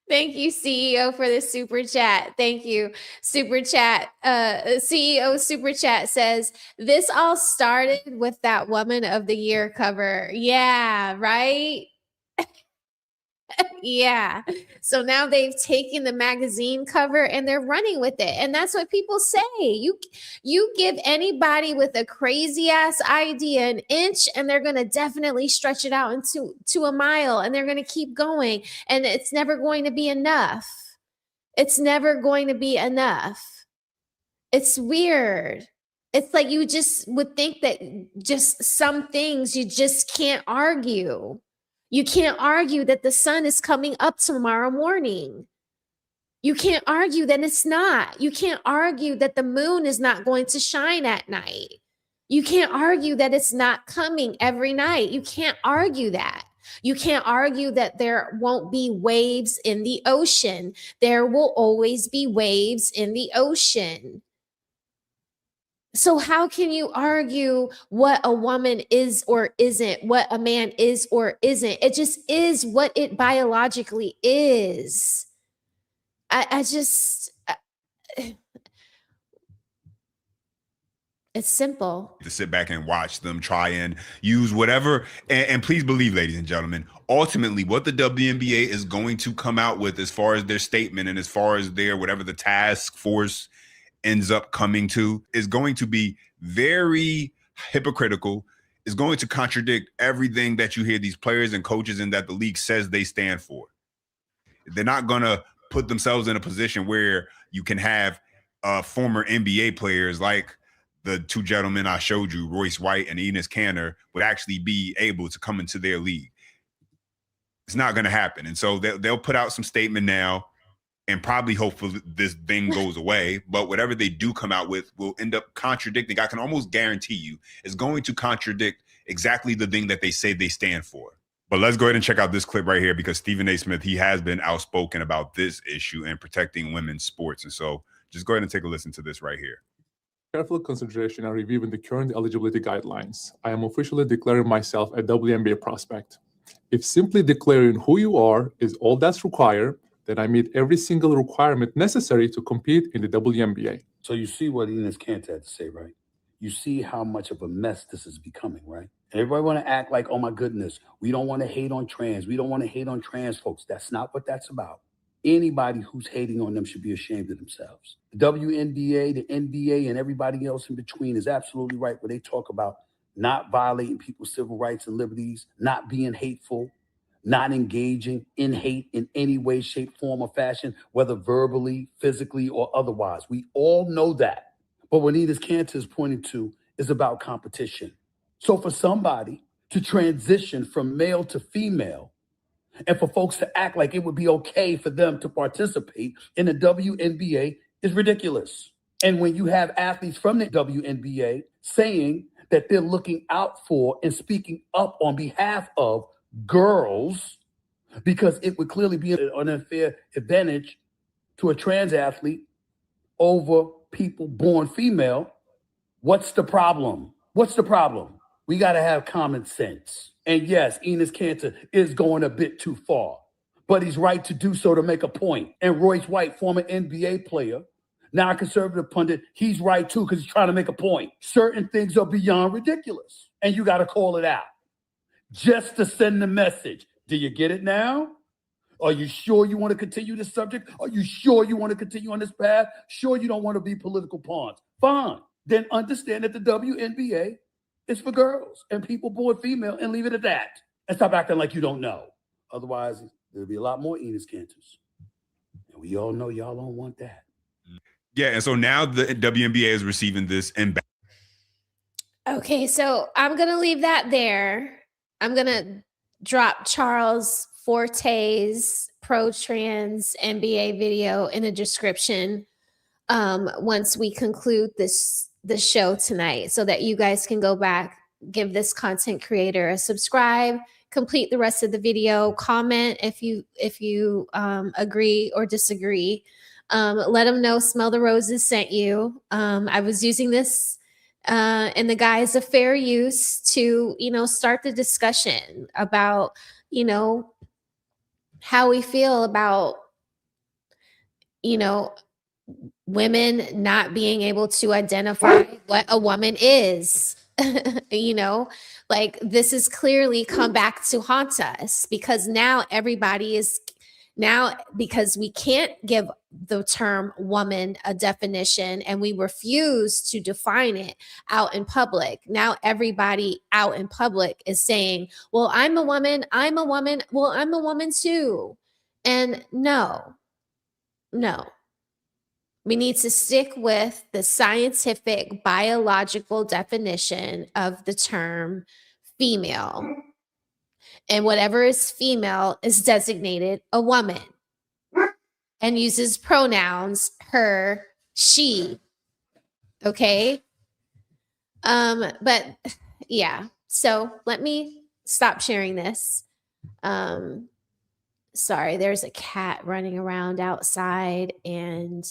Thank you, CEO, for the super chat. Thank you. Super chat. CEO super chat says, this all started with that Woman of the Year cover. Yeah, right? Yeah. So now they've taken the magazine cover and they're running with it. And that's what people say. You give anybody with a crazy ass idea an inch and they're going to definitely stretch it out into a mile, and they're going to keep going, and it's never going to be enough. It's never going to be enough. It's weird. It's like you just would think that just some things you just can't argue. You can't argue that the sun is coming up tomorrow morning. You can't argue that it's not. You can't argue that the moon is not going to shine at night. You can't argue that it's not coming every night. You can't argue that. You can't argue that there won't be waves in the ocean. There will always be waves in the ocean. So how can you argue what a woman is or isn't, what a man is or isn't? It just is what it biologically is. It's simple. To sit back and watch them try and use whatever. And please believe, ladies and gentlemen, ultimately what the WNBA is going to come out with as far as their statement and as far as their whatever the task force ends up coming to is going to be very hypocritical, is going to contradict everything that you hear these players and coaches and that the league says they stand for. They're not going to put themselves in a position where you can have former NBA players like the two gentlemen I showed you, Royce White and Enes Kanter, would actually be able to come into their league. It's not going to happen. And so they'll put out some statement now, and probably hopefully this thing goes away. But whatever they do come out with will end up contradicting. I can almost guarantee you is going to contradict exactly the thing that they say they stand for. But let's go ahead and check out this clip right here, because Stephen A. Smith, he has been outspoken about this issue and protecting women's sports. And so just go ahead and take a listen to this right here. Careful consideration and reviewing the current eligibility guidelines, I am officially declaring myself a WNBA prospect. If simply declaring who you are is all that's required, then I meet every single requirement necessary to compete in the WNBA. So you see what Enes Kanter had to say, right? You see how much of a mess this is becoming, right? And everybody want to act like, oh my goodness, we don't want to hate on trans. We don't want to hate on trans folks. That's not what that's about. Anybody who's hating on them should be ashamed of themselves. The WNBA, the NBA, and everybody else in between is absolutely right when they talk about not violating people's civil rights and liberties, not being hateful, not engaging in hate in any way, shape, form, or fashion, whether verbally, physically, or otherwise. We all know that. But what Enes Kanter is pointing to is about competition. So for somebody to transition from male to female, and for folks to act like it would be okay for them to participate in the WNBA is ridiculous. And when you have athletes from the WNBA saying that they're looking out for and speaking up on behalf of girls, because it would clearly be an unfair advantage to a trans athlete over people born female, what's the problem? What's the problem? We got to have common sense. And yes, Enes Kanter is going a bit too far, but he's right to do so to make a point. And Royce White, former NBA player, now a conservative pundit, he's right too because he's trying to make a point. Certain things are beyond ridiculous, and you got to call it out just to send the message. Do you get it now? Are you sure you want to continue this subject? Are you sure you want to continue on this path? Sure you don't want to be political pawns? Fine. Then understand that the WNBA is for girls and people born female, and leave it at that. And stop acting like you don't know. Otherwise, there'll be a lot more Enes Kanters. And we all know y'all don't want that. Yeah, and so now the WNBA is receiving this inbound. Okay, so I'm going to leave that there. I'm going to drop Charles Forte's pro-trans NBA video in the description once we conclude this the show tonight so that you guys can go back, give this content creator a subscribe, complete the rest of the video, comment if you agree or disagree. Let them know Smell the Roses sent you. I was using this in the guise of fair use to, start the discussion about, how we feel about, women not being able to identify what a woman is. Like this has clearly come back to haunt us because now because we can't give the term woman a definition and we refuse to define it out in public. Now everybody out in public is saying, well, I'm a woman. Well, I'm a woman too. And no. We need to stick with the scientific biological definition of the term female. And whatever is female is designated a woman and uses pronouns her, she. Okay? But yeah. So let me stop sharing this. Sorry, there's a cat running around outside and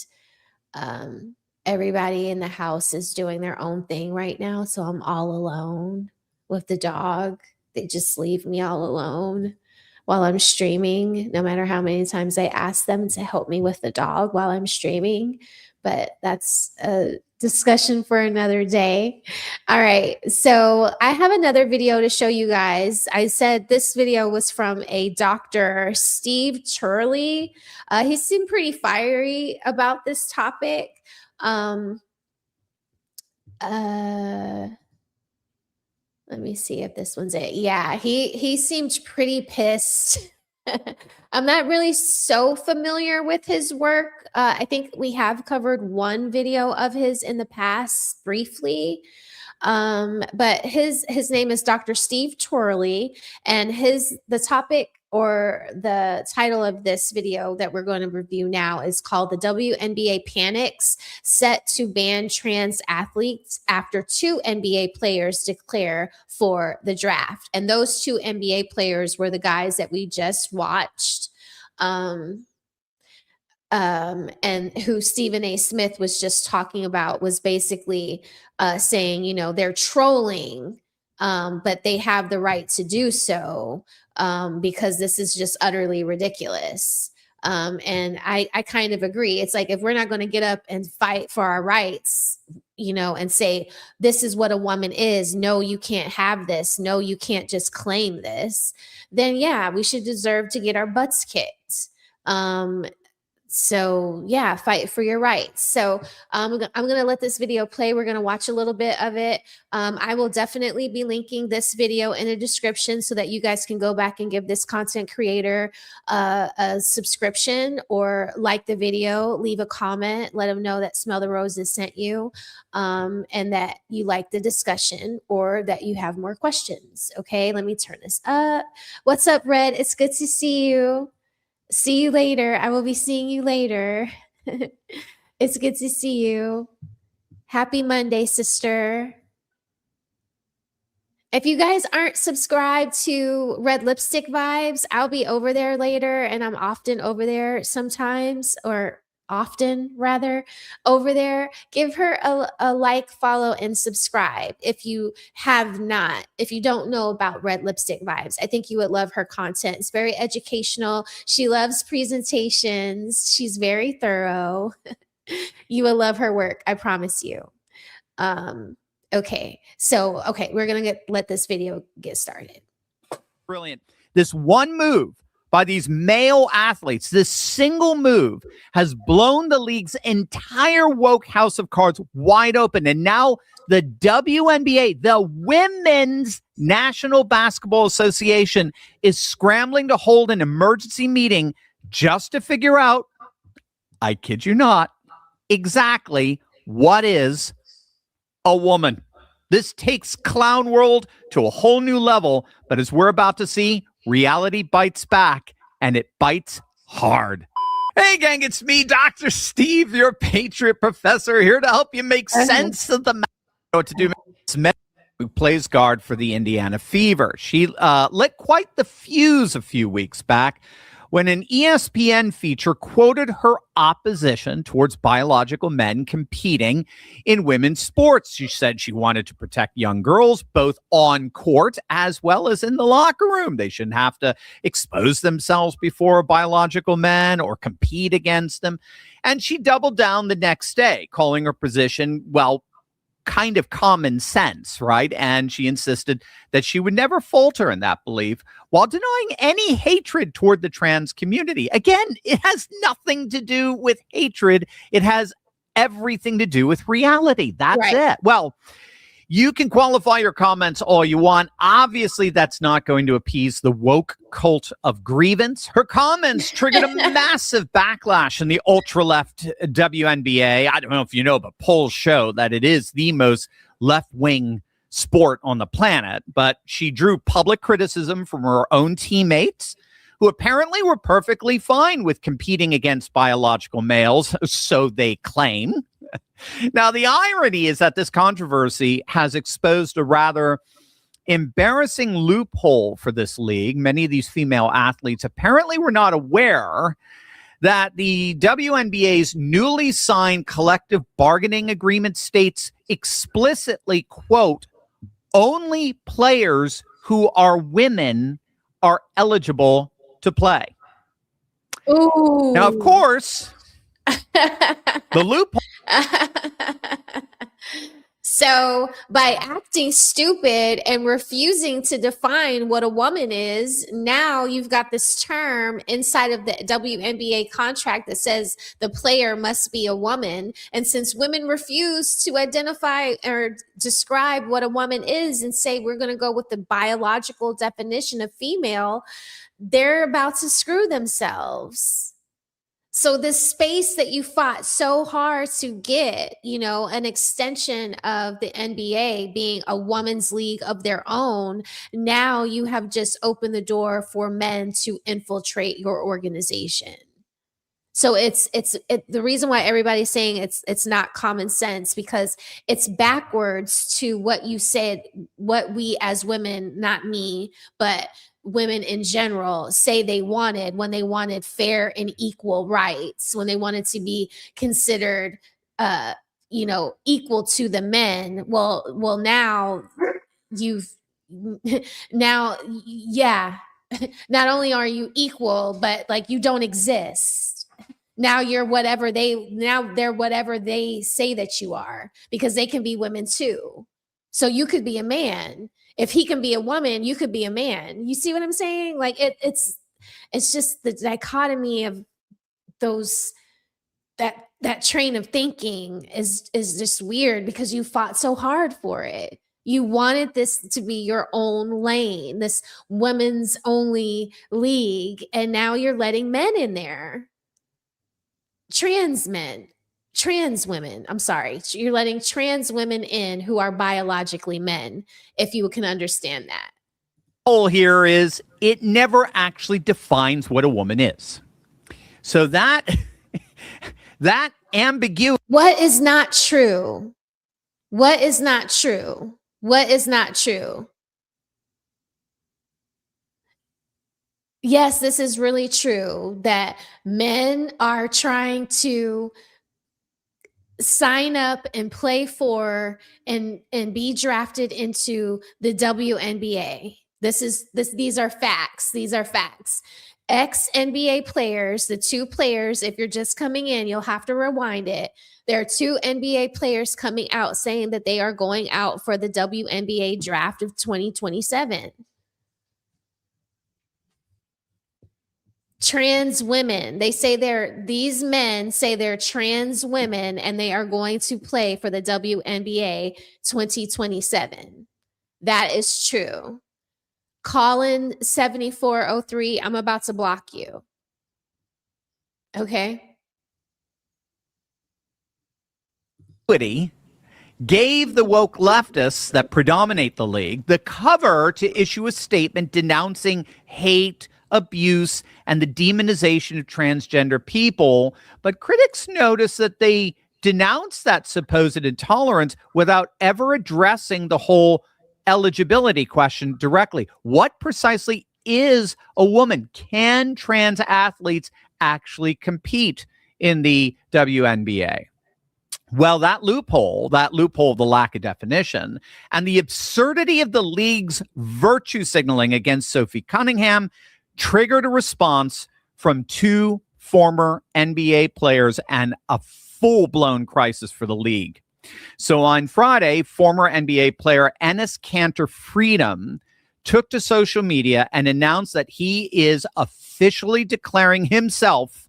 everybody in the house is doing their own thing right now. So I'm all alone with the dog. They just leave me all alone while I'm streaming, no matter how many times I ask them to help me with the dog while I'm streaming. But that's a discussion for another day. All right. So I have another video to show you guys. I said this video was from a Dr. Steve Turley. He seemed pretty fiery about this topic. Let me see if this one's it. Yeah, he seemed pretty pissed. I'm not really so familiar with his work. I think we have covered one video of his in the past briefly. But his name is Dr. Steve Turley, and the topic or the title of this video that we're going to review now is called "The WNBA Panics Set to Ban Trans Athletes After 2 NBA Players Declare for the Draft." And those 2 NBA players were the guys that we just watched. And who Stephen A. Smith was just talking about was basically saying, they're trolling, but they have the right to do so because this is just utterly ridiculous. And I kind of agree. It's like, if we're not going to get up and fight for our rights, and say, this is what a woman is. No, you can't have this. No, you can't just claim this. Then yeah, we should deserve to get our butts kicked. So yeah, fight for your rights. So I'm going to let this video play. We're going to watch a little bit of it. I will definitely be linking this video in the description so that you guys can go back and give this content creator a subscription or like the video, leave a comment, let them know that Smell the Roses sent you, and that you like the discussion or that you have more questions. Okay, let me turn this up. What's up, Red? It's good to see you. See you later. I will be seeing you later. It's good to see you. Happy Monday, sister. If you guys aren't subscribed to Red Lipstick Vibes, I'll be over there later, and I'm often over there sometimes, or often rather over there. Give her a like, follow, and subscribe if you don't know about Red Lipstick Vibes. I think you would love her content. It's very educational. She loves presentations. She's very thorough. You will love her work, I promise you. Okay, we're gonna let this video get started. Brilliant. This one move by these male athletes, this single move has blown the league's entire woke house of cards wide open. And now the WNBA, the Women's National Basketball Association, is scrambling to hold an emergency meeting just to figure out, I kid you not, exactly what is a woman. This takes Clown World to a whole new level, but as we're about to see, reality bites back, and it bites hard. Hey, gang, it's me, Dr. Steve, your Patriot professor, here to help you make sense of the matter. What to do. Smith, who plays guard for the Indiana Fever. She lit quite the fuse a few weeks back when an ESPN feature quoted her opposition towards biological men competing in women's sports. She said she wanted to protect young girls, both on court as well as in the locker room. They shouldn't have to expose themselves before biological men or compete against them. And she doubled down the next day, calling her position, well, kind of common sense, right? And she insisted that she would never falter in that belief while denying any hatred toward the trans community. Again, it has nothing to do with hatred. It has everything to do with reality. That's it. Well, you can qualify your comments all you want. Obviously, that's not going to appease the woke cult of grievance. Her comments triggered a massive backlash in the ultra-left WNBA. I don't know if you know, but polls show that it is the most left-wing sport on the planet. But she drew public criticism from her own teammates, who apparently were perfectly fine with competing against biological males, so they claim. Now, the irony is that this controversy has exposed a rather embarrassing loophole for this league. Many of these female athletes apparently were not aware that the WNBA's newly signed collective bargaining agreement states explicitly, quote, only players who are women are eligible to play. Ooh. Now, of course, the loophole. So by acting stupid and refusing to define what a woman is, now you've got this term inside of the WNBA contract that says the player must be a woman. And since women refuse to identify or describe what a woman is and say we're going to go with the biological definition of female, they're about to screw themselves. So this space that you fought so hard to get, you know, an extension of the NBA being a women's league of their own, now you have just opened the door for men to infiltrate your organization. So the reason why everybody's saying it's not common sense, because it's backwards to what you said, what we as women, not me, but women in general say they wanted when they wanted fair and equal rights, when they wanted to be considered, you know, equal to the men. Well, now now, yeah, not only are you equal, but like you don't exist. Now they're whatever they say that you are, because they can be women too. So you could be a man. If he can be a woman, you could be a man. You see what I'm saying? Like it's just the dichotomy of those, that train of thinking is just weird, because you fought so hard for it. You wanted this to be your own lane, this women's only league, and now you're letting men in there. Trans women, I'm sorry. You're letting trans women in who are biologically men, if you can understand that. Whole here is it never actually defines what a woman is. So that ambiguity. What is not true? What is not true? What is not true? Yes, this is really true that men are trying to sign up and play for and be drafted into the WNBA. These are facts. These are facts. Ex-NBA players, the two players, if you're just coming in, you'll have to rewind it. There are two NBA players coming out saying that they are going out for the WNBA draft of 2027. Trans women, these men say they're trans women and they are going to play for the WNBA 2027. That is true. Colin 7403, I'm about to block you. Okay. Gave the woke leftists that predominate the league the cover to issue a statement denouncing hate, abuse, and the demonization of transgender people. But critics notice that they denounce that supposed intolerance without ever addressing the whole eligibility question directly. What precisely is a woman? Can trans athletes actually compete in the WNBA? Well, that loophole, the lack of definition, and the absurdity of the league's virtue signaling against Sophie Cunningham triggered a response from two former NBA players and a full-blown crisis for the league. So on Friday, former NBA player Enes Kanter Freedom took to social media and announced that he is officially declaring himself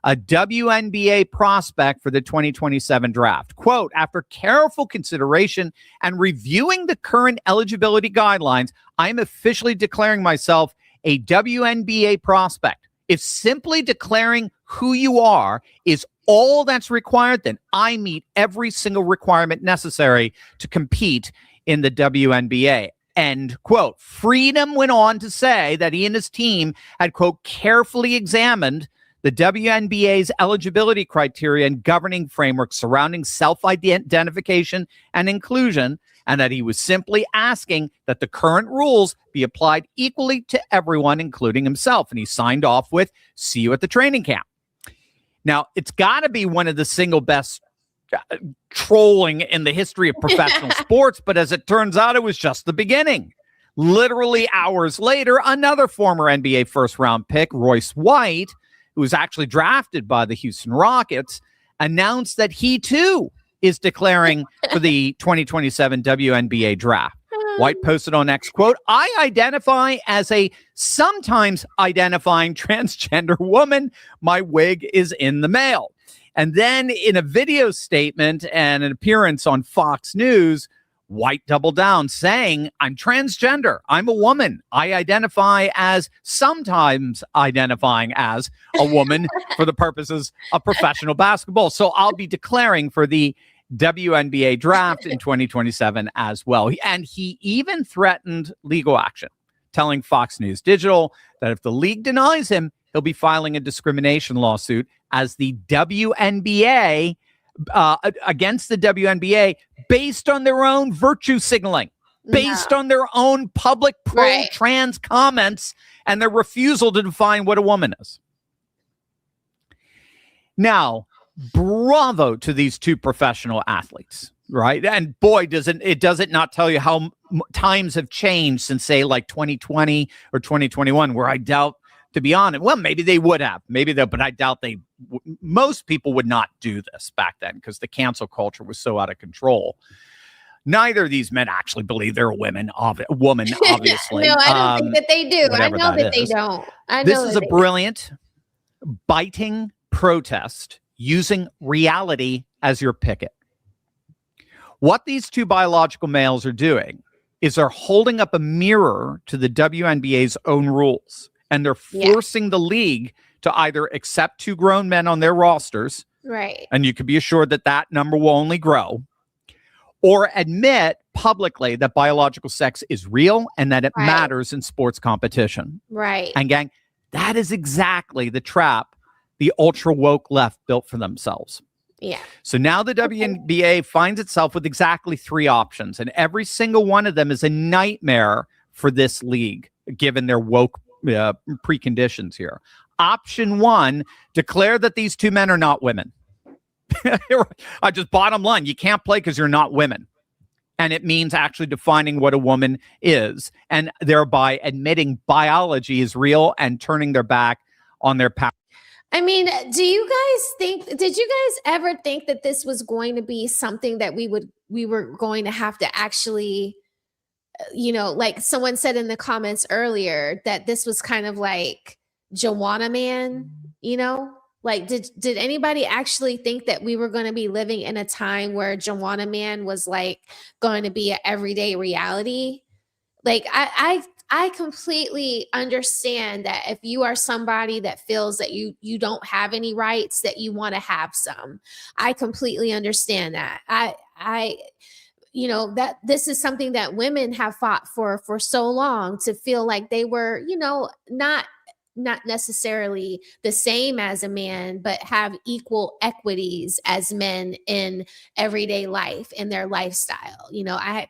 a WNBA prospect for the 2027 draft. Quote, after careful consideration and reviewing the current eligibility guidelines, I'm officially declaring myself a WNBA prospect. If simply declaring who you are is all that's required, then I meet every single requirement necessary to compete in the WNBA. End quote. Freedom went on to say that he and his team had, quote, carefully examined the WNBA's eligibility criteria and governing framework surrounding self-identification and inclusion, and that he was simply asking that the current rules be applied equally to everyone, including himself. And he signed off with, see you at the training camp. Now, it's got to be one of the single best trolling in the history of professional sports, but as it turns out, it was just the beginning. Literally hours later, another former NBA first-round pick, Royce White, who was actually drafted by the Houston Rockets, announced that he too is declaring for the 2027 WNBA draft. White posted on X, quote, I identify as a sometimes identifying transgender woman. My wig is in the mail. And then in a video statement and an appearance on Fox News, White doubled down saying, I'm transgender. I'm a woman. I identify as sometimes identifying as a woman for the purposes of professional basketball. So I'll be declaring for the WNBA draft in 2027 as well. And he even threatened legal action, telling Fox News Digital that if the league denies him, he'll be filing a discrimination lawsuit as the WNBA against the WNBA based on their own virtue signaling, based on their own public pro-trans comments and their refusal to define what a woman is. Now, bravo to these two professional athletes, right? And boy, does it not tell you how times have changed since, say, like 2020 or 2021, where I doubt, to be honest, well, maybe they would have, but I doubt most people would not do this back then because the cancel culture was so out of control. Neither of these men actually believe they're a woman, obviously. No, I don't think that they do. I know that they don't. This is a brilliant, biting protest using reality as your picket. What these two biological males are doing is they're holding up a mirror to the WNBA's own rules, and they're forcing the league to either accept two grown men on their rosters, right? And you can be assured that that number will only grow, or admit publicly that biological sex is real and that it matters in sports competition. Right. And gang, that is exactly the trap the ultra woke left built for themselves. Yeah. So now the WNBA finds itself with exactly three options, and every single one of them is a nightmare for this league, given their woke preconditions here. Option one, declare that these two men are not women. I just bottom line, you can't play because you're not women. And it means actually defining what a woman is, and thereby admitting biology is real and turning their back on their power. I mean, did you guys ever think that this was going to be something that we were going to have to actually, like someone said in the comments earlier, that this was kind of like Joanna Man, like did anybody actually think that we were going to be living in a time where Joanna Man was like going to be an everyday reality? Like I completely understand that if you are somebody that feels that you don't have any rights, that you want to have some. I completely understand that. I that this is something that women have fought for so long, to feel like they were, not not necessarily the same as a man, but have equal equities as men in everyday life, in their lifestyle. I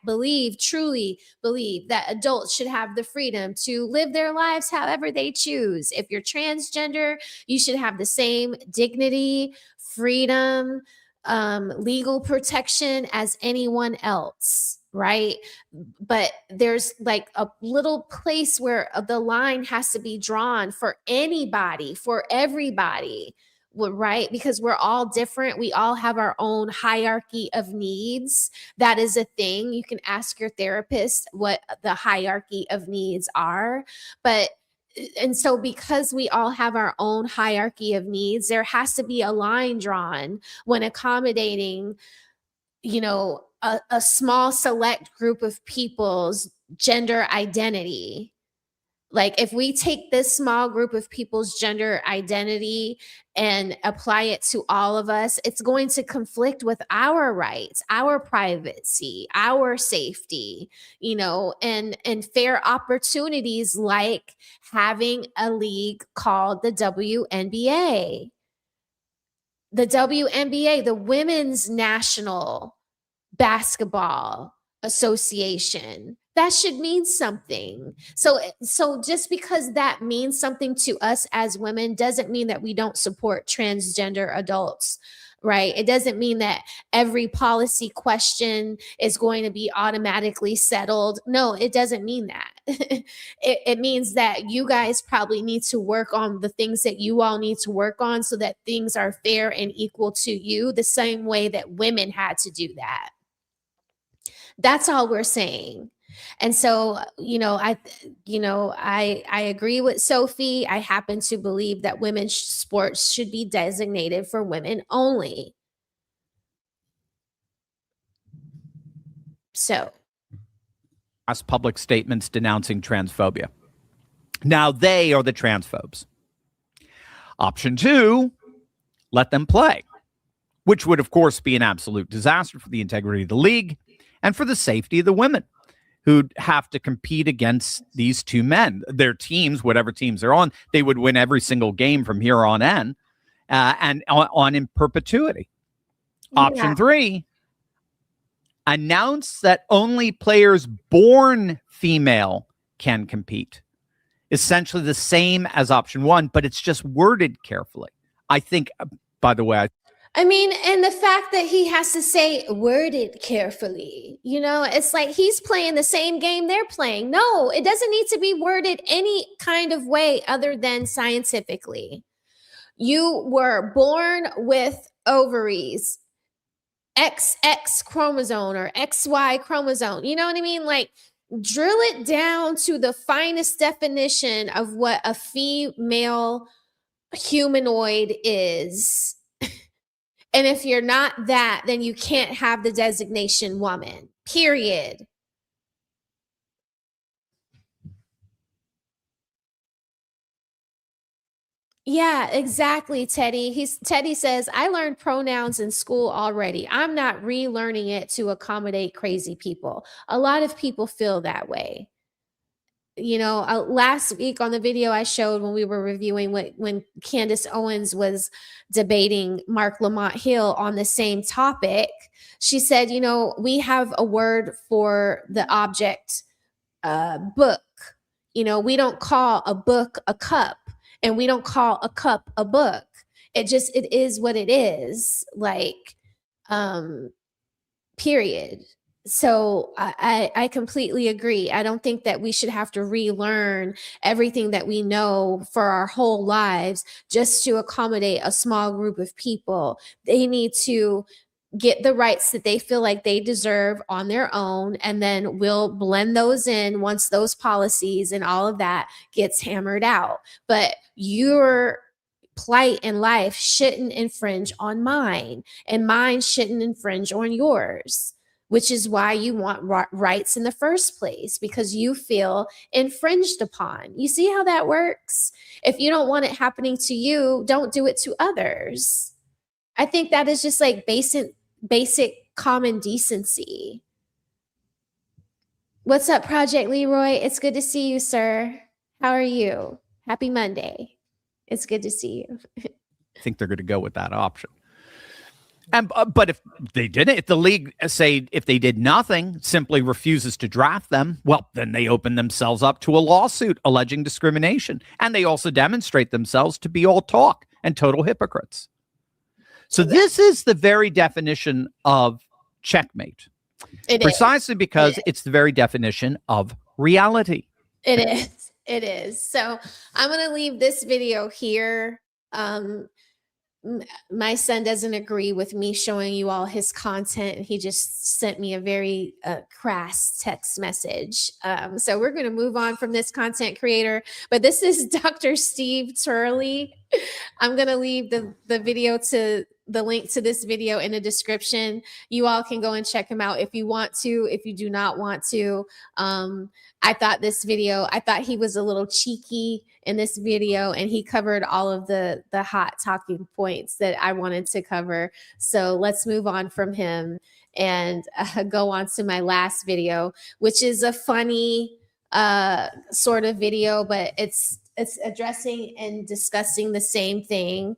truly believe that adults should have the freedom to live their lives however they choose. If you're transgender, you should have the same dignity, freedom, legal protection as anyone else, right? But there's like a little place where the line has to be drawn for anybody, for everybody, right? Because we're all different. We all have our own hierarchy of needs. That is a thing. You can ask your therapist what the hierarchy of needs are. And so because we all have our own hierarchy of needs, there has to be a line drawn when accommodating, a small select group of people's gender identity. Like if we take this small group of people's gender identity and apply it to all of us, it's going to conflict with our rights, our privacy, our safety, and fair opportunities like having a league called the WNBA. The WNBA, the Women's National Basketball Association. That should mean something. So just because that means something to us as women doesn't mean that we don't support transgender adults, right? It doesn't mean that every policy question is going to be automatically settled. No, it doesn't mean that. It means that you guys probably need to work on the things that you all need to work on so that things are fair and equal to you, the same way that women had to do that. That's all we're saying. And so, I agree with Sophie. I happen to believe that women's sports should be designated for women only. So, as public statements denouncing transphobia. Now they are the transphobes. Option 2, let them play, which would, of course, be an absolute disaster for the integrity of the league and for the safety of the women who'd have to compete against these two men. Their teams, whatever teams they're on, they would win every single game from here on in, and on in perpetuity. Yeah. Option 3, announce that only players born female can compete. Essentially the same as option 1, but it's just worded carefully. I think, by the way, and the fact that he has to say worded carefully, it's like he's playing the same game they're playing. No, it doesn't need to be worded any kind of way other than scientifically. You were born with ovaries, XX chromosome or XY chromosome. You know what I mean? Like, drill it down to the finest definition of what a female humanoid is. And if you're not that, then you can't have the designation woman, period. Yeah, exactly, Teddy. Teddy says, I learned pronouns in school already. I'm not relearning it to accommodate crazy people. A lot of people feel that way. Last week on the video I showed when we were reviewing when Candace Owens was debating Mark Lamont Hill on the same topic, she said, we have a word for the object, book. We don't call a book a cup, and we don't call a cup a book. It is what it is, like, period. So I completely agree. I don't think that we should have to relearn everything that we know for our whole lives just to accommodate a small group of people. They need to get the rights that they feel like they deserve on their own, and then we'll blend those in once those policies and all of that gets hammered out. But your plight in life shouldn't infringe on mine, and mine shouldn't infringe on yours, which is why you want rights in the first place, because you feel infringed upon. You see how that works? If you don't want it happening to you, don't do it to others. I think that is just like basic common decency. What's up, Project Leroy? It's good to see you, sir. How are you? Happy Monday. It's good to see you. I think they're going to go with that option. And but if they didn't, if the league if they did nothing, simply refuses to draft them, well, then they open themselves up to a lawsuit alleging discrimination, and they also demonstrate themselves to be all talk and total hypocrites. So this is the very definition of checkmate, precisely because it's the very definition of reality. It is. It is. So I'm going to leave this video here. My son doesn't agree with me showing you all his content. He just sent me a very crass text message. So we're going to move on from this content creator. But this is Dr. Steve Turley. I'm going to leave the video to the link to this video in the description. You all can go and check him out if you want to. If you do not want to, I thought he was a little cheeky in this video, and he covered all of the hot talking points that I wanted to cover. So let's move on from him and go on to my last video, which is a funny sort of video, but it's addressing and discussing the same thing,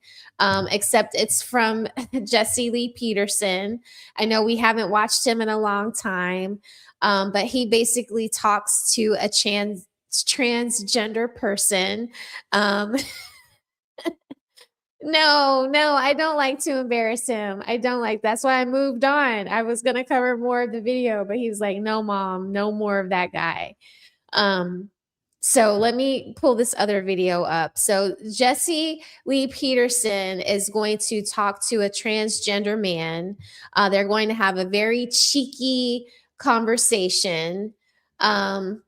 except it's from Jesse Lee Peterson. I know we haven't watched him in a long time, but he basically talks to a transgender person. No, I don't like to embarrass him. I don't like, that's why I moved on. I was going to cover more of the video, but he was like, no, mom, no more of that guy. So let me pull this other video up. So Jesse Lee Peterson is going to talk to a transgender man. They're going to have a very cheeky conversation. And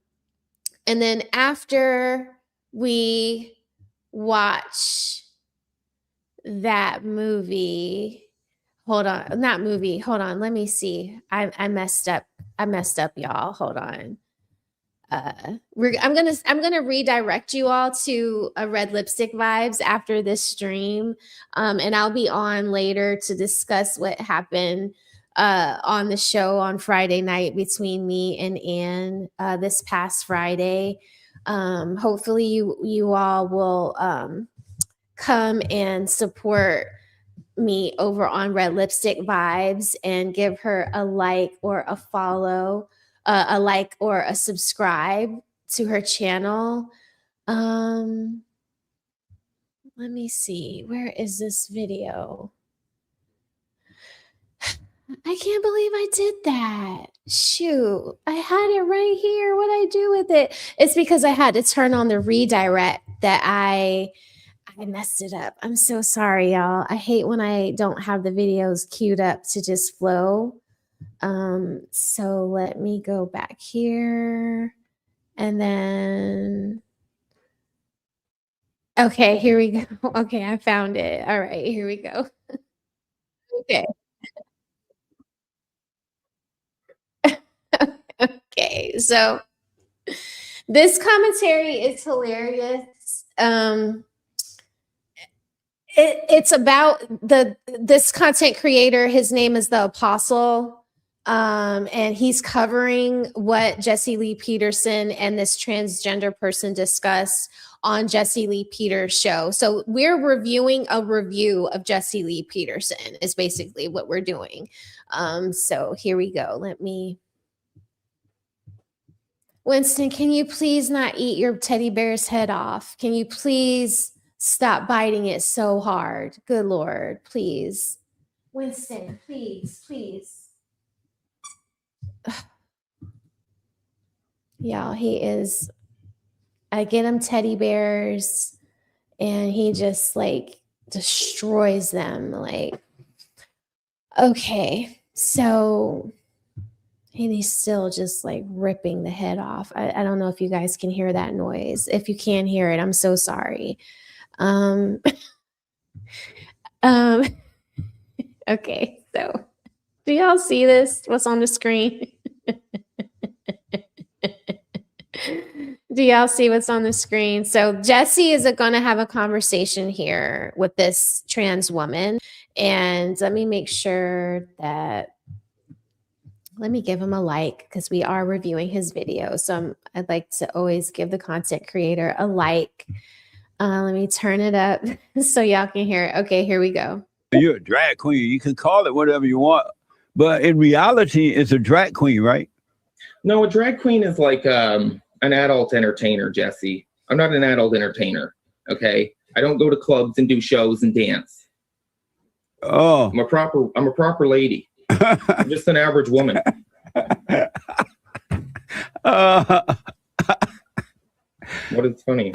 then after we watch that movie, hold on, let me see. I messed up, y'all. Hold on. I'm gonna redirect you all to a Red Lipstick Vibes after this stream, and I'll be on later to discuss what happened on the show on Friday night between me and Ann this past Friday. Hopefully you all will come and support me over on Red Lipstick Vibes and give her a like or a follow. A like or a subscribe to her channel. Let me see. Where is this video? I can't believe I did that. Shoot. I had it right here. What'd I do with it? It's because I had to turn on the redirect that I messed it up. I'm so sorry, y'all. I hate when I don't have the videos queued up to just flow. So let me go back here and then, okay, here we go. Okay, I found it. All right, here we go. Okay. Okay, so this commentary is hilarious. It's about this content creator. His name is The Apostle. And he's covering what Jesse Lee Peterson and this transgender person discussed on Jesse Lee Peter's show. So we're reviewing a review of Jesse Lee Peterson is basically what we're doing. So here we go. Winston, can you please not eat your teddy bear's head off? Can you please stop biting it so hard? Good Lord, please. Winston, please. Y'all, he is, I get him teddy bears and he just like destroys them. Like, okay, so, and he's still just like ripping the head off. I don't know if you guys can hear that noise. If you can't hear it, I'm so sorry. Okay, so do y'all see this? What's on the screen? Do y'all see what's on the screen? So Jesse is going to have a conversation here with this trans woman. And let me make sure that, let me give him a like because we are reviewing his video. So I'd like to always give the content creator a like Let me turn it up so y'all can hear it. Okay, here we go. You're a drag queen. You can call it whatever you want, but in reality, it's a drag queen, right? No, a drag queen is like an adult entertainer, Jesse. I'm not an adult entertainer. Okay, I don't go to clubs and do shows and dance. Oh, I'm a proper lady. I'm just an average woman. What is funny?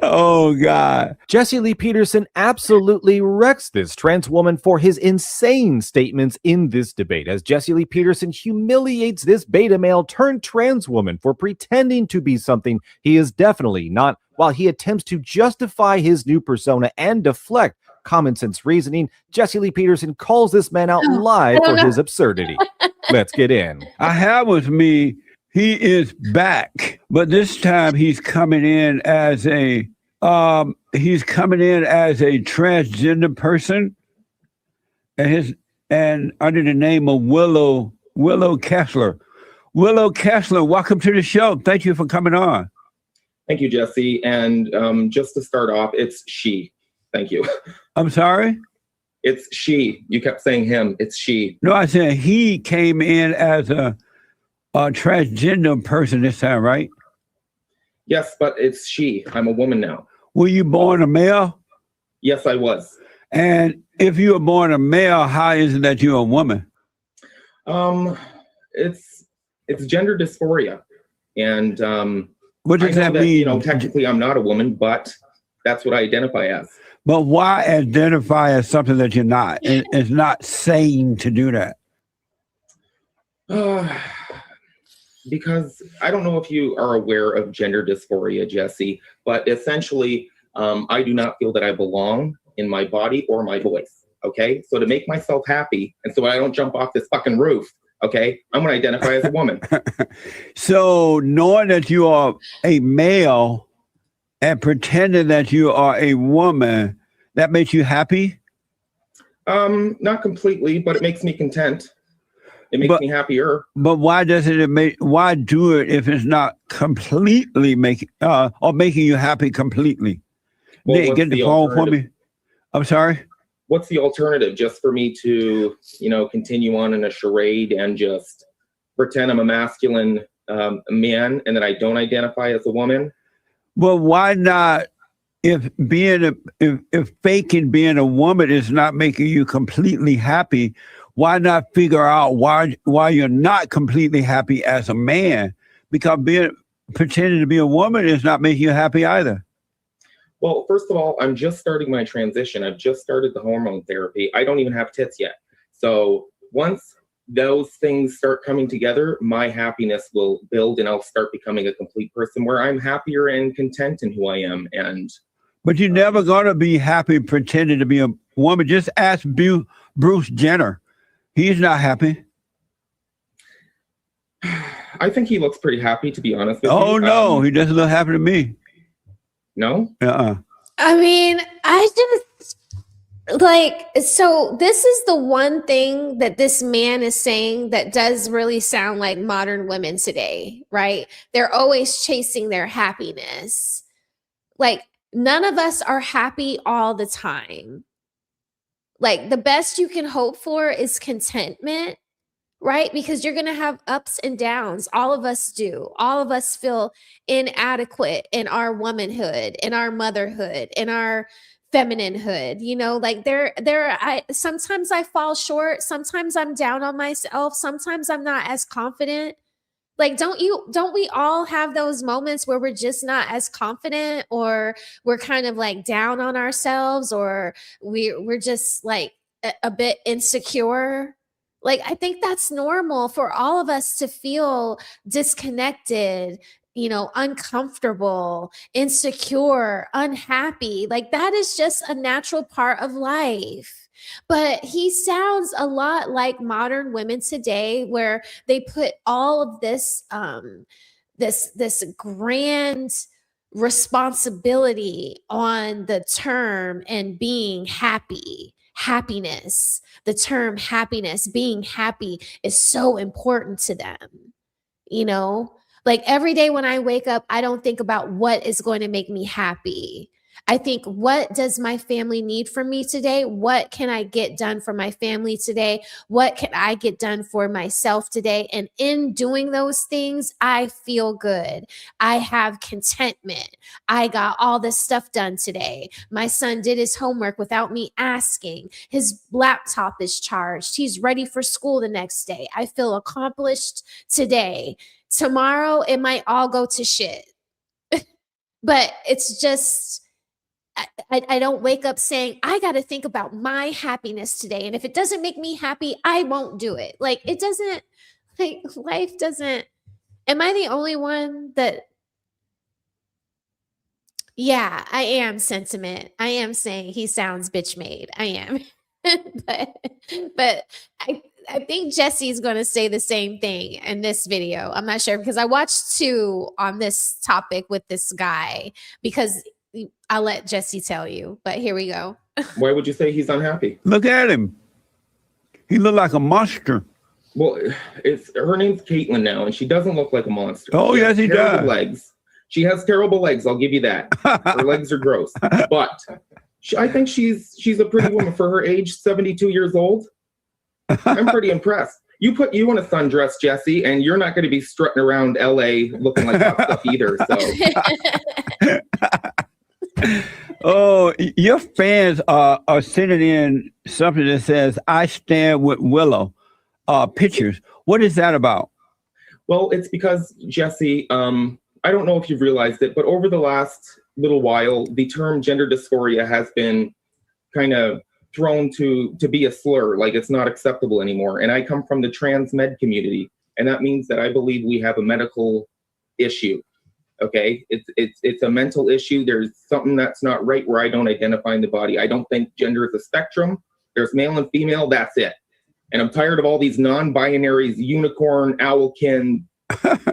Oh, God. Jesse Lee Peterson absolutely wrecks this trans woman for his insane statements in this debate, as Jesse Lee Peterson humiliates this beta male turned trans woman for pretending to be something he is definitely not, while he attempts to justify his new persona and deflect common sense reasoning. Jesse Lee Peterson calls this man out live for his absurdity. Let's get in. I have with me, he is back, but this time he's coming in as a transgender person, and under the name of Willow Kessler. Willow Kessler, welcome to the show. Thank you for coming on. Thank you, Jesse. And just to start off, it's she. Thank you. I'm sorry? It's she. You kept saying him. It's she. No, I said he came in as a transgender person this time, right? Yes, but it's she. I'm a woman now. Were you born a male? Yes, I was. And if you were born a male, how is it that you're a woman? It's gender dysphoria. And what does that mean? You know, technically I'm not a woman, but that's what I identify as. But why identify as something that you're not? It's not sane to do that. Because I don't know if you are aware of gender dysphoria, Jesse, but essentially, I do not feel that I belong in my body or my voice. Okay, so to make myself happy, and so I don't jump off this fucking roof. Okay, I'm going to identify as a woman. So knowing that you are a male and pretending that you are a woman, that makes you happy? Not completely, but it makes me content. It makes me happier. But why doesn't it why do it if it's not completely making you happy completely? Well, Get the phone for me. I'm sorry? What's the alternative? Just for me to, continue on in a charade and just pretend I'm a masculine man and that I don't identify as a woman? Well, why not? If faking being a woman is not making you completely happy, why not figure out why you're not completely happy as a man? Because pretending to be a woman is not making you happy either. Well, first of all, I'm just starting my transition. I've just started the hormone therapy. I don't even have tits yet. So once those things start coming together, my happiness will build and I'll start becoming a complete person where I'm happier and content in who I am. But you're never going to be happy pretending to be a woman. Just ask Bruce Jenner. He's not happy. I think he looks pretty happy, to be honest with you. Oh, no, he doesn't look happy to me. No? I mean, I just so this is the one thing that this man is saying that does really sound like modern women today, right? They're always chasing their happiness. Like, none of us are happy all the time. Like, the best you can hope for is contentment, right? Because you're going to have ups and downs. All of us do. All of us feel inadequate in our womanhood, in our motherhood, in our femininehood. Sometimes I fall short. Sometimes I'm down on myself. Sometimes I'm not as confident. Like, don't we all have those moments where we're just not as confident, or we're kind of like down on ourselves, or we're just like a bit insecure? Like, I think that's normal for all of us to feel disconnected, uncomfortable, insecure, unhappy. Like, that is just a natural part of life. But he sounds a lot like modern women today, where they put all of this this grand responsibility on the term and being happy. Happiness, the term happiness, being happy is so important to them. Like every day when I wake up, I don't think about what is going to make me happy. I think, what does my family need from me today? What can I get done for my family today? What can I get done for myself today? And in doing those things, I feel good. I have contentment. I got all this stuff done today. My son did his homework without me asking. His laptop is charged. He's ready for school the next day. I feel accomplished today. Tomorrow, it might all go to shit. But it's just, I don't wake up saying, I got to think about my happiness today. And if it doesn't make me happy, I won't do it. Like, it doesn't, like, life doesn't. Am I the only one that? Yeah, I am sentiment. I am saying he sounds bitch made. I am. but I think Jesse's going to say the same thing in this video. I'm not sure, because I watched 2 on this topic with this guy, because I'll let Jesse tell you, but here we go. Why would you say he's unhappy? Look at him. He looked like a monster. Well, her name's Caitlin now, and she doesn't look like a monster. Oh, yes, he does. Legs. She has terrible legs. I'll give you that. Her legs are gross, but I think she's a pretty woman for her age. 72 years old. I'm pretty impressed. You put you in a sundress, Jesse, and you're not going to be strutting around LA looking like that stuff either. So. Oh, your fans are sending in something that says, I stand with Willow pictures. What is that about? Well, it's because, Jesse, I don't know if you've realized it, but over the last little while, the term gender dysphoria has been kind of thrown to be a slur, like it's not acceptable anymore. And I come from the trans med community, and that means that I believe we have a medical issue. Okay, it's a mental issue. There's something that's not right where I don't identify in the body. I don't think gender is a spectrum. There's male and female. That's it. And I'm tired of all these non-binaries, unicorn, owlkin,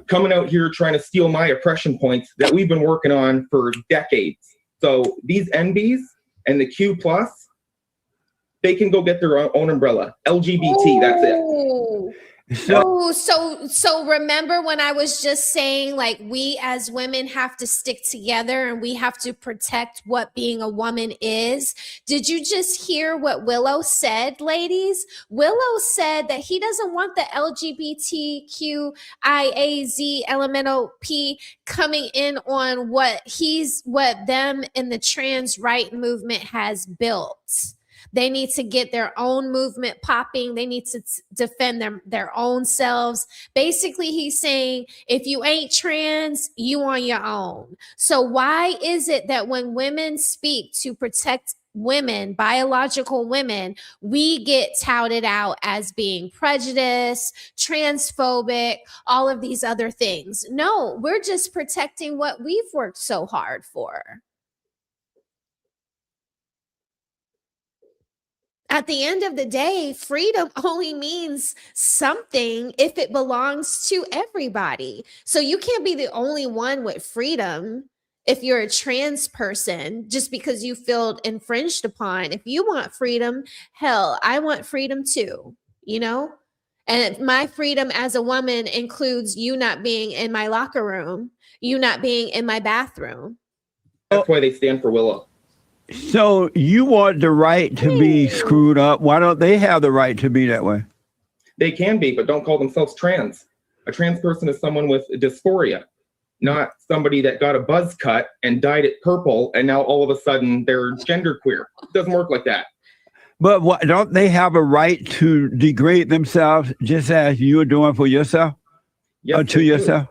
coming out here trying to steal my oppression points that we've been working on for decades. So these NBs and the Q plus, they can go get their own umbrella. LGBT, that's it. So remember when I was just saying, like, we as women have to stick together and we have to protect what being a woman is? Did you just hear what Willow said, ladies? Willow said that he doesn't want the LGBTQIAZ elemental P coming in on what them in the trans right movement has built. They need to get their own movement popping. They need to defend their own selves. Basically, he's saying, if you ain't trans, you on your own. So why is it that when women speak to protect women, biological women, we get touted out as being prejudiced, transphobic, all of these other things? No, we're just protecting what we've worked so hard for. At the end of the day, freedom only means something if it belongs to everybody. So you can't be the only one with freedom if you're a trans person just because you feel infringed upon. If you want freedom, hell, I want freedom too, you know? And my freedom as a woman includes you not being in my locker room, you not being in my bathroom. That's why they stand for Willow. So you want the right to be screwed up. Why don't they have the right to be that way? They can be, but don't call themselves trans. A trans person is someone with dysphoria, not somebody that got a buzz cut and dyed it purple and now all of a sudden they're genderqueer. It doesn't work like that. But what, don't they have a right to degrade themselves just as you're doing for yourself? Yes, to yourself?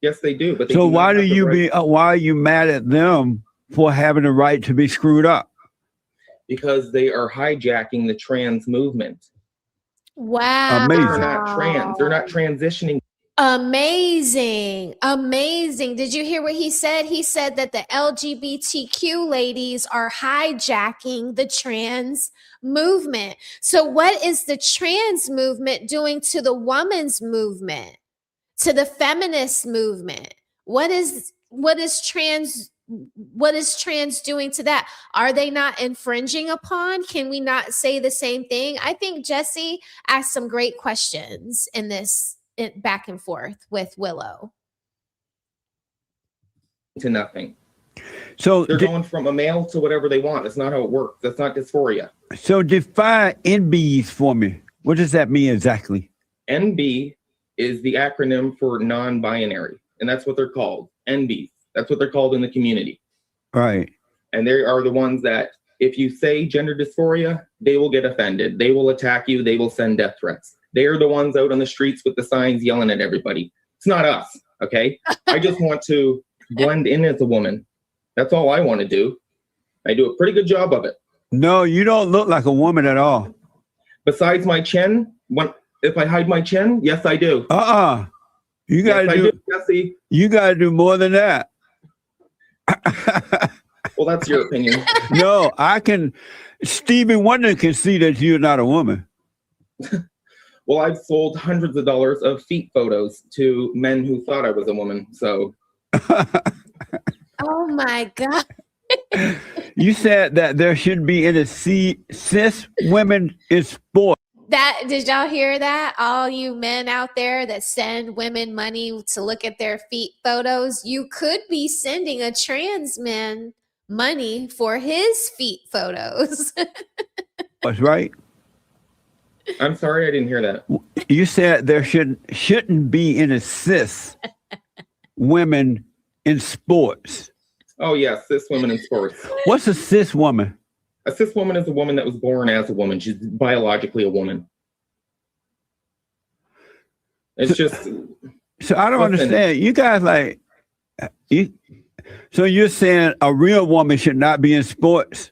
Yes, they do. But so why do you why are you mad at them for having the right to be screwed up? Because they are hijacking the trans movement. Wow. Amazing. They're not trans. They're not transitioning. Amazing. Amazing. Did you hear what he said? He said that the LGBTQ ladies are hijacking the trans movement. So what is the trans movement doing to the woman's movement, to the feminist movement? What is trans doing to that? Are they not infringing upon? Can we not say the same thing? I think Jesse asked some great questions in this back and forth with Willow. to nothing. So They're going from a male to whatever they want. That's not how it works. That's not dysphoria. So define NBs for me. What does that mean exactly? NB is the acronym for non-binary, and that's what they're called. NBs. That's what they're called in the community. Right. And they are the ones that, if you say gender dysphoria, they will get offended. They will attack you. They will send death threats. They are the ones out on the streets with the signs yelling at everybody. It's not us, okay? I just want to blend in as a woman. That's all I want to do. I do a pretty good job of it. No, you don't look like a woman at all. Besides my chin, if I hide my chin, yes, I do. You gotta yes, do. I do, Jesse. You gotta do more than that. Well, that's your opinion. No, I can. Stevie Wonder can see that you're not a woman. Well, I've sold hundreds of dollars of feet photos to men who thought I was a woman. So. Oh my God. You said that there should be any cis women in sport. Did y'all hear that? All you men out there that send women money to look at their feet photos, you could be sending a trans man money for his feet photos. That's right. I'm sorry, I didn't hear that. You said there shouldn't be any cis women in sports. Oh, yes, cis women in sports. What's a cis woman? A cis woman is a woman that was born as a woman. She's biologically a woman. It's just. So I don't understand. You guys so you're saying a real woman should not be in sports?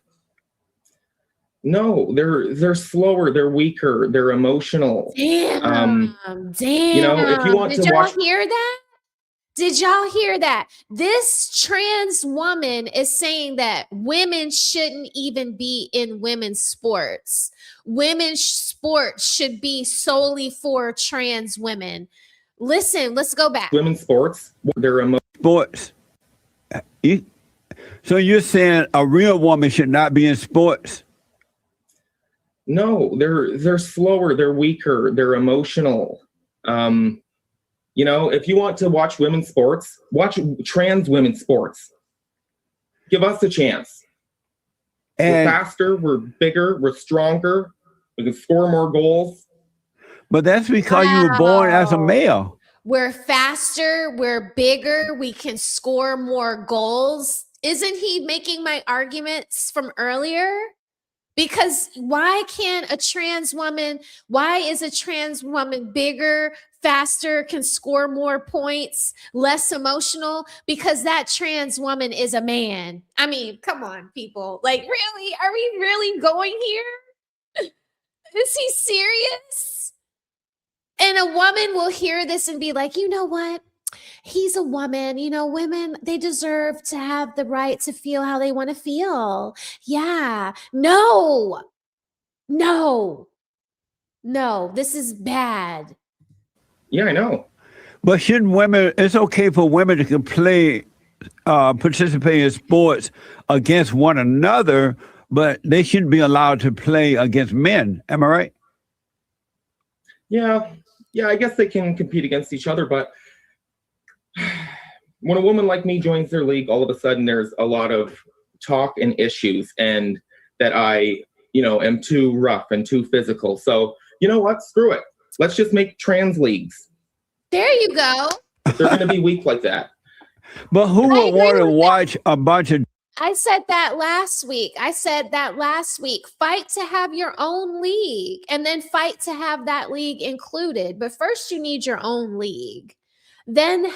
No, they're slower, they're weaker, they're emotional. Damn. You know, if you want Did to y'all watch. hear that? Did y'all hear that? This trans woman is saying that women shouldn't even be in women's sports. Women's sports should be solely for trans women. Listen, let's go back. Women's sports, they're sports. So you're saying a real woman should not be in sports? No, they're slower, they're weaker, they're emotional. You know, if you want to watch women's sports, watch trans women's sports. Give us a chance. We're faster, we're bigger, we're stronger, we can score more goals. But that's because you were born as a male. We're faster, we're bigger, we can score more goals. Isn't he making my arguments from earlier? Because why is a trans woman bigger, faster, can score more points, less emotional? Because that trans woman is a man. I mean, come on, people. Like, really? Are we really going here? Is he serious? And a woman will hear this and be like, you know what? He's a woman. You know, women, they deserve to have the right to feel how they want to feel. Yeah. No, this is bad. Yeah, I know. But shouldn't women, it's okay for women to participate in sports against one another, but they shouldn't be allowed to play against men. Am I right? Yeah, I guess they can compete against each other, but when a woman like me joins their league, all of a sudden there's a lot of talk and issues, and that I, am too rough and too physical. So, you know what? Screw it. Let's just make trans leagues. There you go. They're going to be weak like that. But who would want to watch a bunch of... I said that last week. Fight to have your own league, and then fight to have that league included. But first you need your own league. Then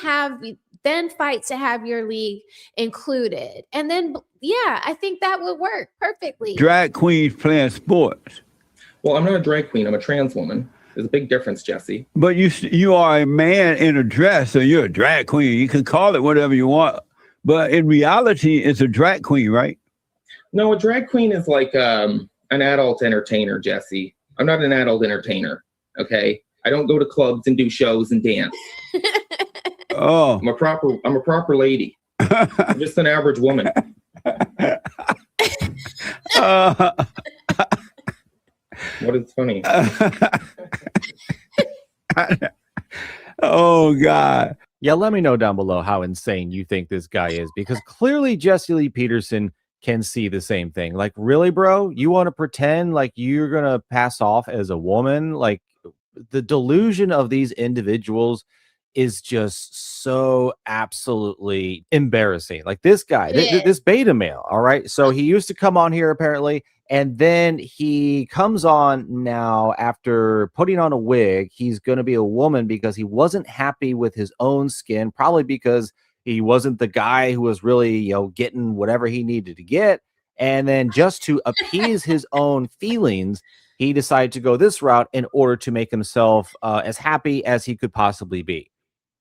fight to have your league included. And then, yeah, I think that would work perfectly. Drag queens playing sports. Well, I'm not a drag queen. I'm a trans woman. There's a big difference, Jesse. But you are a man in a dress, so you're a drag queen. You can call it whatever you want. But in reality, it's a drag queen, right? No, a drag queen is like an adult entertainer, Jesse. I'm not an adult entertainer, okay? I don't go to clubs and do shows and dance. Oh. I'm a proper lady. I'm just an average woman. What is funny? Oh, God. Yeah, let me know down below how insane you think this guy is, because clearly Jesse Lee Peterson can see the same thing. Like, really, bro? You want to pretend like you're going to pass off as a woman? Like, the delusion of these individuals is just so absolutely embarrassing. Like, this guy, this beta male, all right? So he used to come on here apparently, and then he comes on now after putting on a wig. He's going to be a woman because he wasn't happy with his own skin, probably because he wasn't the guy who was really, getting whatever he needed to get. And then just to appease his own feelings, he decided to go this route in order to make himself as happy as he could possibly be.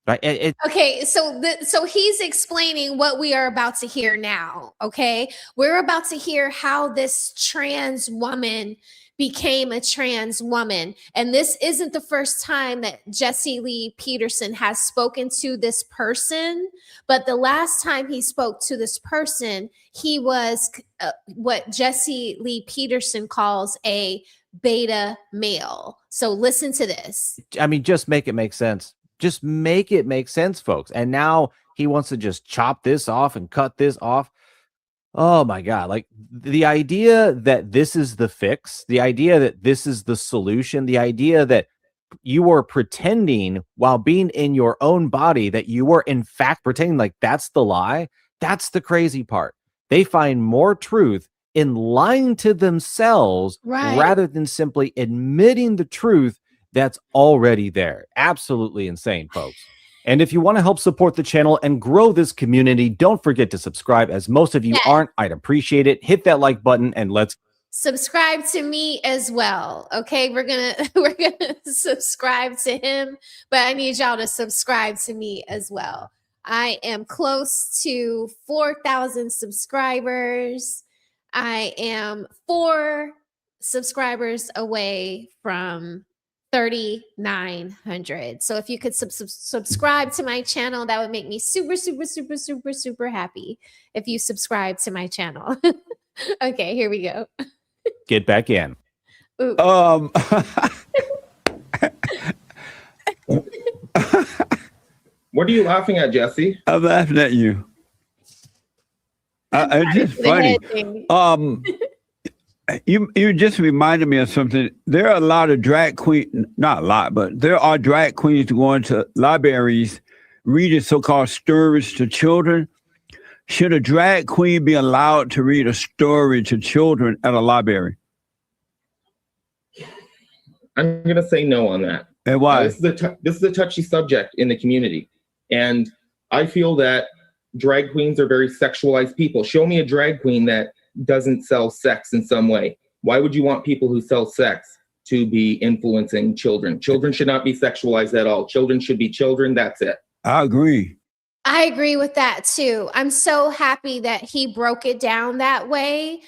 Right? Okay, so he's explaining what we are about to hear now. Okay, we're about to hear how this trans woman became a trans woman, and this isn't the first time that Jesse Lee Peterson has spoken to this person. But the last time he spoke to this person, he was what Jesse Lee Peterson calls a beta male. So listen to this. I mean, just make it make sense. Just make it make sense, folks. And now he wants to just chop this off and cut this off. Oh my God. Like, the idea that this is the fix, the idea that this is the solution, the idea that you are pretending while being in your own body that you are in fact pretending, like, that's the lie. That's the crazy part. They find more truth in lying to themselves rather than simply admitting the truth that's already there. Absolutely insane, folks. And if you want to help support the channel and grow this community, don't forget to subscribe, as most of you aren't. I'd appreciate it. Hit that like button and let's subscribe to me as well. Okay, we're gonna subscribe to him, but I need y'all to subscribe to me as well. I am close to 4,000 subscribers. I am 4 subscribers away from 3,900. So if you could subscribe to my channel, that would make me super, super, super, super, super happy if you subscribe to my channel. Okay, here we go. get back in. What are you laughing at, Jesse? I'm laughing at you. It's just funny. You just reminded me of something. There are a lot of drag queens, not a lot, but there are drag queens going to libraries, reading so-called stories to children. Should a drag queen be allowed to read a story to children at a library? I'm going to say no on that. And why? This is a touchy subject in the community. And I feel that drag queens are very sexualized people. Show me a drag queen that doesn't sell sex in some way. Why would you want people who sell sex to be influencing children? Children should not be sexualized at all. Children should be children. That's it. I agree. I agree with that too. I'm so happy that he broke it down that way.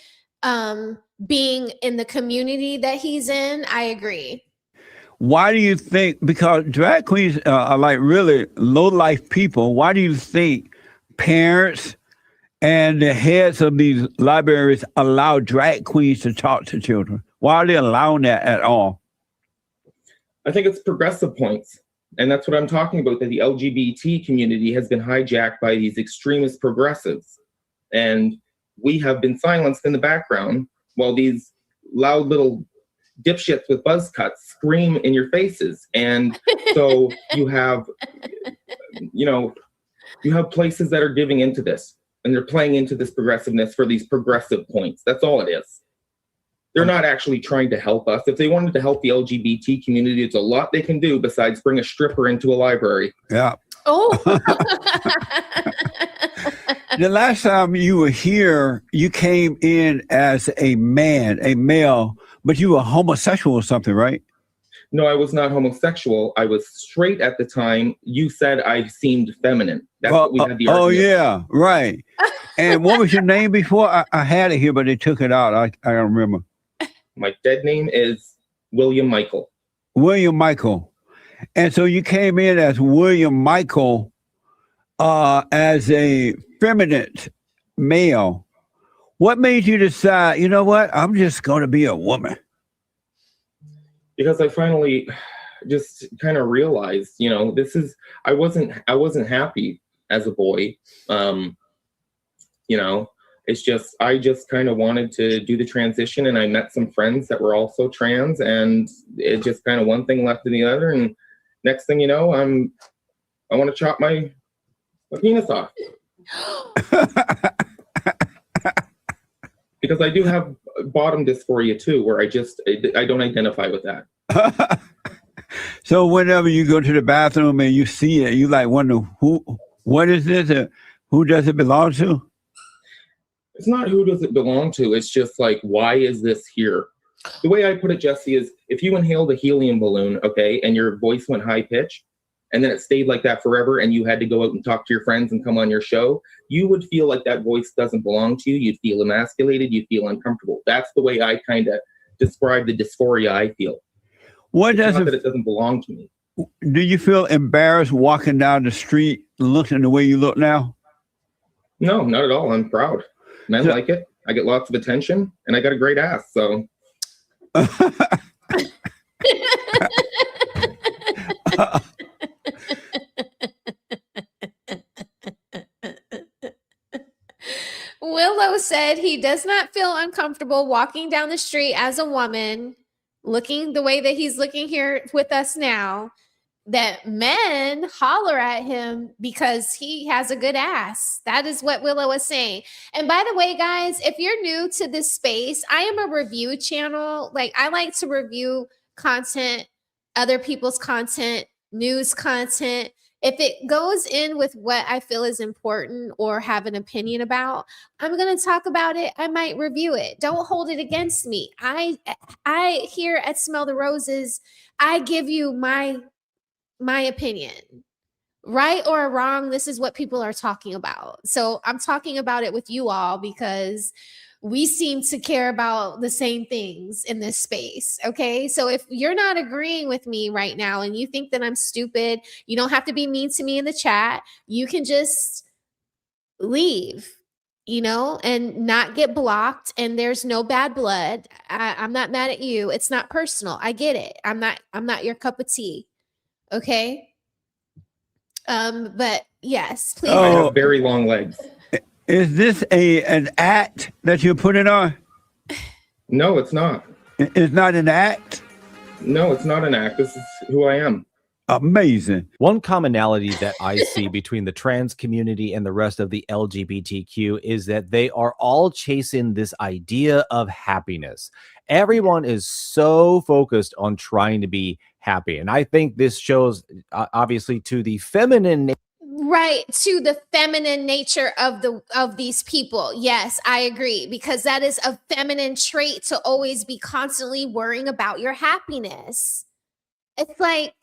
Being in the community that he's in, I agree. Why do you think, because drag queens are like really low-life people, why do you think parents and the heads of these libraries allow drag queens to talk to children? Why are they allowing that at all? I think it's progressive points. And that's what I'm talking about, that the LGBT community has been hijacked by these extremist progressives. And we have been silenced in the background while these loud little dipshits with buzz cuts scream in your faces. And so you have places that are giving into this, and they're playing into this progressiveness for these progressive points. That's all it is. They're not actually trying to help us. If they wanted to help the LGBT community, it's a lot they can do besides bring a stripper into a library. Yeah. Oh. The last time you were here, you came in as a man, a male, but you were homosexual or something, right? No, I was not homosexual. I was straight at the time. You said I seemed feminine. That's what we had the argument. Oh, yeah, right. And what was your name before? I had it here, but they took it out. I don't remember. My dead name is William Michael. William Michael. And so you came in as William Michael as a feminine male. What made you decide, you know what, I'm just going to be a woman? Because I finally, just kind of realized, I wasn't happy as a boy. It's just, I just kind of wanted to do the transition, and I met some friends that were also trans, and it just kind of one thing led to the other. And next thing you know, I want to chop my penis off. Because I do have bottom dysphoria too, where I don't identify with that. So whenever you go to the bathroom and you see it, you like wonder what is this? Who does it belong to? It's not who does it belong to. It's just like, why is this here? The way I put it, Jesse, is if you inhaled a helium balloon, okay, and your voice went high pitch, and then it stayed like that forever, and you had to go out and talk to your friends and come on your show, you would feel like that voice doesn't belong to you. You'd feel emasculated. You'd feel uncomfortable. That's the way I kind of describe the dysphoria I feel. What It's does not that it doesn't belong to me. Do you feel embarrassed walking down the street looking the way you look now? No, not at all. I'm proud. Men like it. I get lots of attention, and I got a great ass. So. Willow said he does not feel uncomfortable walking down the street as a woman, looking the way that he's looking here with us now, that men holler at him because he has a good ass. That is what Willow is saying. And by the way, guys, if you're new to this space, I am a review channel. Like, I like to review content, other people's content, news content. If it goes in with what I feel is important or have an opinion about, I'm going to talk about it. I might review it. Don't hold it against me. I here at Smell the Roses, I give you my opinion. Right or wrong, this is what people are talking about. So I'm talking about it with you all because we seem to care about the same things in this space. Okay. So if you're not agreeing with me right now and you think that I'm stupid, you don't have to be mean to me in the chat. You can just leave, and not get blocked. And there's no bad blood. I'm not mad at you. It's not personal. I get it. I'm not your cup of tea. Okay. But yes, please. I have very long legs. Is this an act that you're putting on? No, it's not. It's not an act? No, it's not an act. This is who I am. Amazing. One commonality that I see between the trans community and the rest of the LGBTQ is that they are all chasing this idea of happiness. Everyone is so focused on trying to be happy. And I think this shows obviously to the feminine right, to the feminine nature of these people. Yes, I agree, because that is a feminine trait to always be constantly worrying about your happiness. It's like,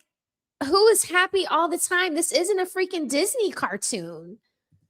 who is happy all the time? This isn't a freaking Disney cartoon.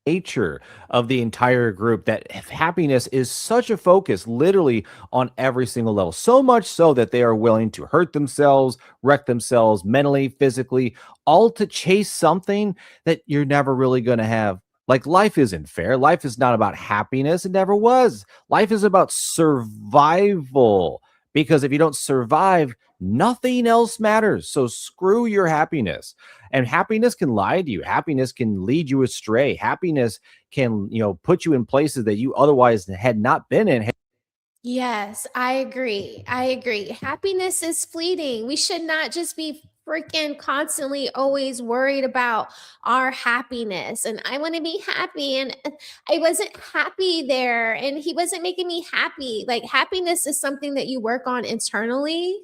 Nature of the entire group, that happiness is such a focus literally on every single level, so much so that they are willing to hurt themselves, wreck themselves mentally, physically, all to chase something that you're never really going to have. Like, life isn't fair. Life is not about happiness. It never was. Life is about survival, because if you don't survive, nothing else matters. So screw your happiness. And happiness can lie to you. Happiness can lead you astray. Happiness can, put you in places that you otherwise had not been in. Yes, I agree. Happiness is fleeting. We should not just be freaking constantly always worried about our happiness. And I want to be happy, and I wasn't happy there, and he wasn't making me happy. Like, happiness is something that you work on internally.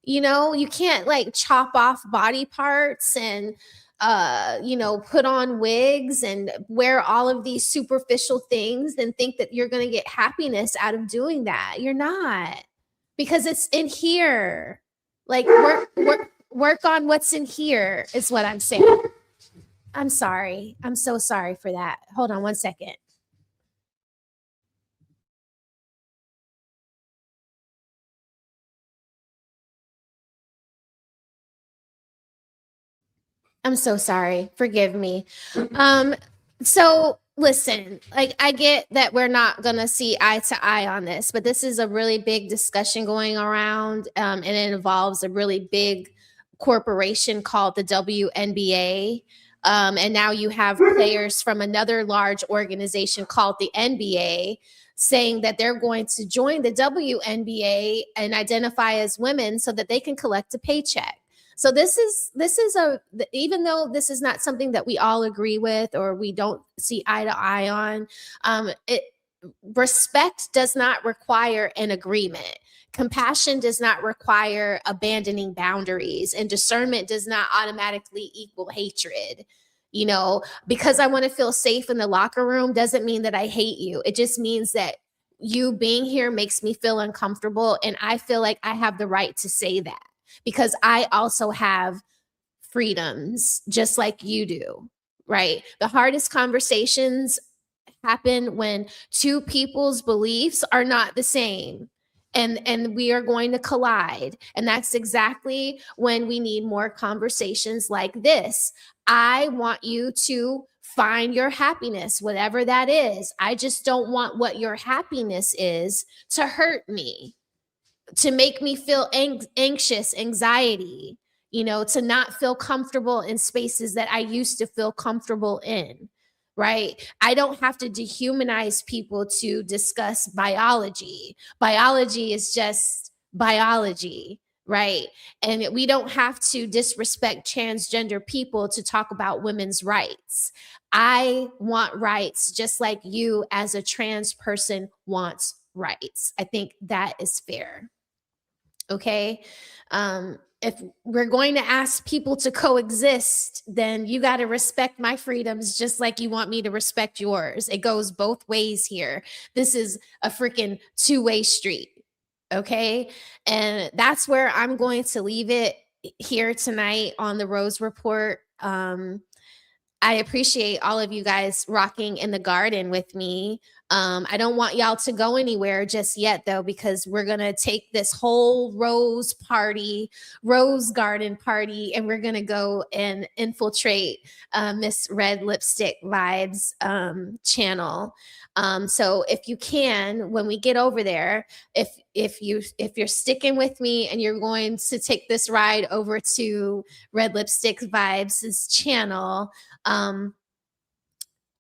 You can't like chop off body parts and put on wigs and wear all of these superficial things and think that you're going to get happiness out of doing that. You're not, because it's in here. Like, work on what's in here is what I'm saying. I'm sorry. I'm so sorry for that. Hold on one second. I'm so sorry. Forgive me. So listen, like, I get that we're not going to see eye to eye on this, but this is a really big discussion going around, and it involves a really big corporation called the WNBA. And now you have players from another large organization called the NBA saying that they're going to join the WNBA and identify as women so that they can collect a paycheck. So this is even though this is not something that we all agree with or we don't see eye to eye on, respect does not require an agreement. Compassion does not require abandoning boundaries, and discernment does not automatically equal hatred. You know, because I want to feel safe in the locker room doesn't mean that I hate you. It just means that you being here makes me feel uncomfortable, and I feel like I have the right to say that because I also have freedoms just like you do, right? The hardest conversations happen when two people's beliefs are not the same. And we are going to collide. And that's exactly when we need more conversations like this. I want you to find your happiness, whatever that is. I just don't want what your happiness is to hurt me, to make me feel anxious, anxiety, you know, to not feel comfortable in spaces that I used to feel comfortable in. Right? I don't have to dehumanize people to discuss biology. Biology is just biology, right? And we don't have to disrespect transgender people to talk about women's rights. I want rights just like you as a trans person wants rights. I think that is fair. Okay? If we're going to ask people to coexist, then you got to respect my freedoms just like you want me to respect yours. It goes both ways here. This is a freaking two-way street. Okay? And that's where I'm going to leave it here tonight on the Rose Report. I appreciate all of you guys rocking in the garden with me. I don't want y'all to go anywhere just yet, though, because we're going to take this whole rose garden party, and we're going to go and infiltrate Miss Red Lipstick Vibes channel. So if you can, when we get over there, if you're sticking with me and you're going to take this ride over to Red Lipstick Vibes' channel,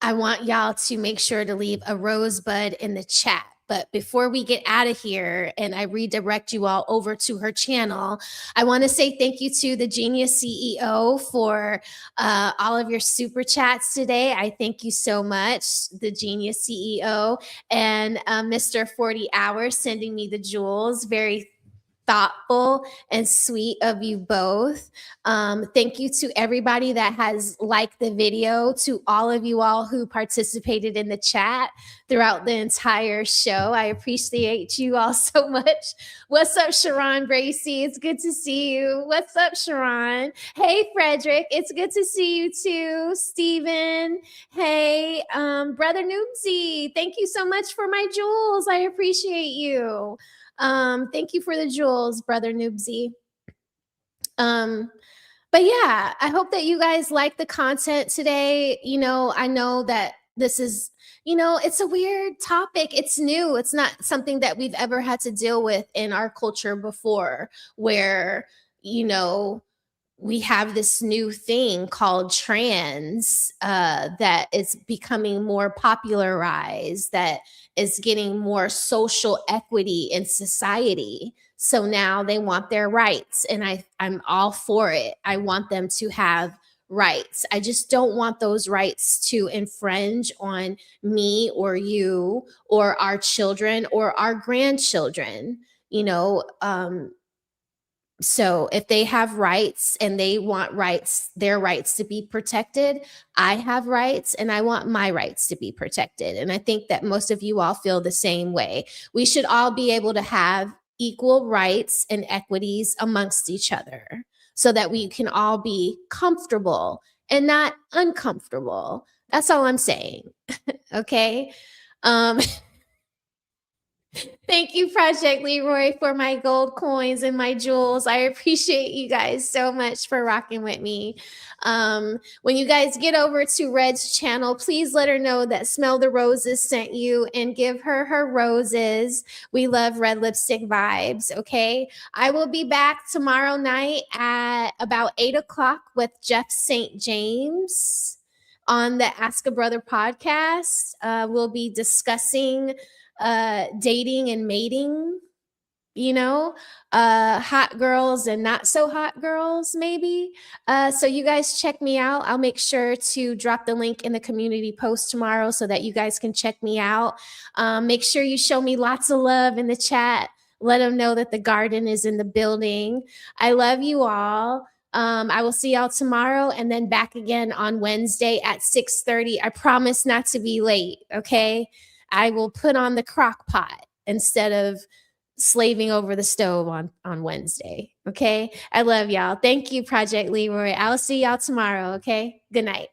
I want y'all to make sure to leave a rosebud in the chat. But before we get out of here and I redirect you all over to her channel, I want to say thank you to the Genius CEO for all of your super chats today. I thank you so much, the Genius CEO, and Mr. 40 Hours sending me the jewels. Very thoughtful and sweet of you both. Thank you to everybody that has liked the video, to all of you all who participated in the chat throughout the entire show. I appreciate you all so much. What's up, Sharon Bracy? It's good to see you. What's up, Sharon? Hey, Frederick. It's good to see you too. Steven. Hey, Brother Noobsy. Thank you so much for my jewels. I appreciate you. Thank you for the jewels, Brother Noobsy. But yeah, I hope that you guys like the content today. You know, I know that this is, you know, it's a weird topic. It's new. It's not something that we've ever had to deal with in our culture before, where, you know, we have this new thing called trans that is becoming more popularized, that is getting more social equity in society. So now they want their rights, and I'm all for it. I want them to have rights. I just don't want those rights to infringe on me or you or our children or our grandchildren, you know. So if they have rights and they want rights, their rights to be protected, I have rights and I want my rights to be protected. And I think that most of you all feel the same way. We should all be able to have equal rights and equities amongst each other so that we can all be comfortable and not uncomfortable. That's all I'm saying. Okay. Thank you, Project Leroy, for my gold coins and my jewels. I appreciate you guys so much for rocking with me. When you guys get over to Red's channel, please let her know that Smell the Roses sent you and give her her roses. We love Red Lipstick vibes, okay? I will be back tomorrow night at about 8 o'clock with Jeff St. James on the Ask a Brother podcast. We'll be discussing dating and mating, hot girls and not so hot girls, maybe. So you guys check me out. I'll make sure to drop the link in the community post tomorrow so that you guys can check me out. Make sure you show me lots of love in the chat. Let them know that the garden is in the building. I love you all. I will see y'all tomorrow and then back again on Wednesday at 6:30. I promise not to be late, okay? I will put on the crock pot instead of slaving over the stove on Wednesday. Okay. I love y'all. Thank you, Project Leroy. I'll see y'all tomorrow. Okay. Good night.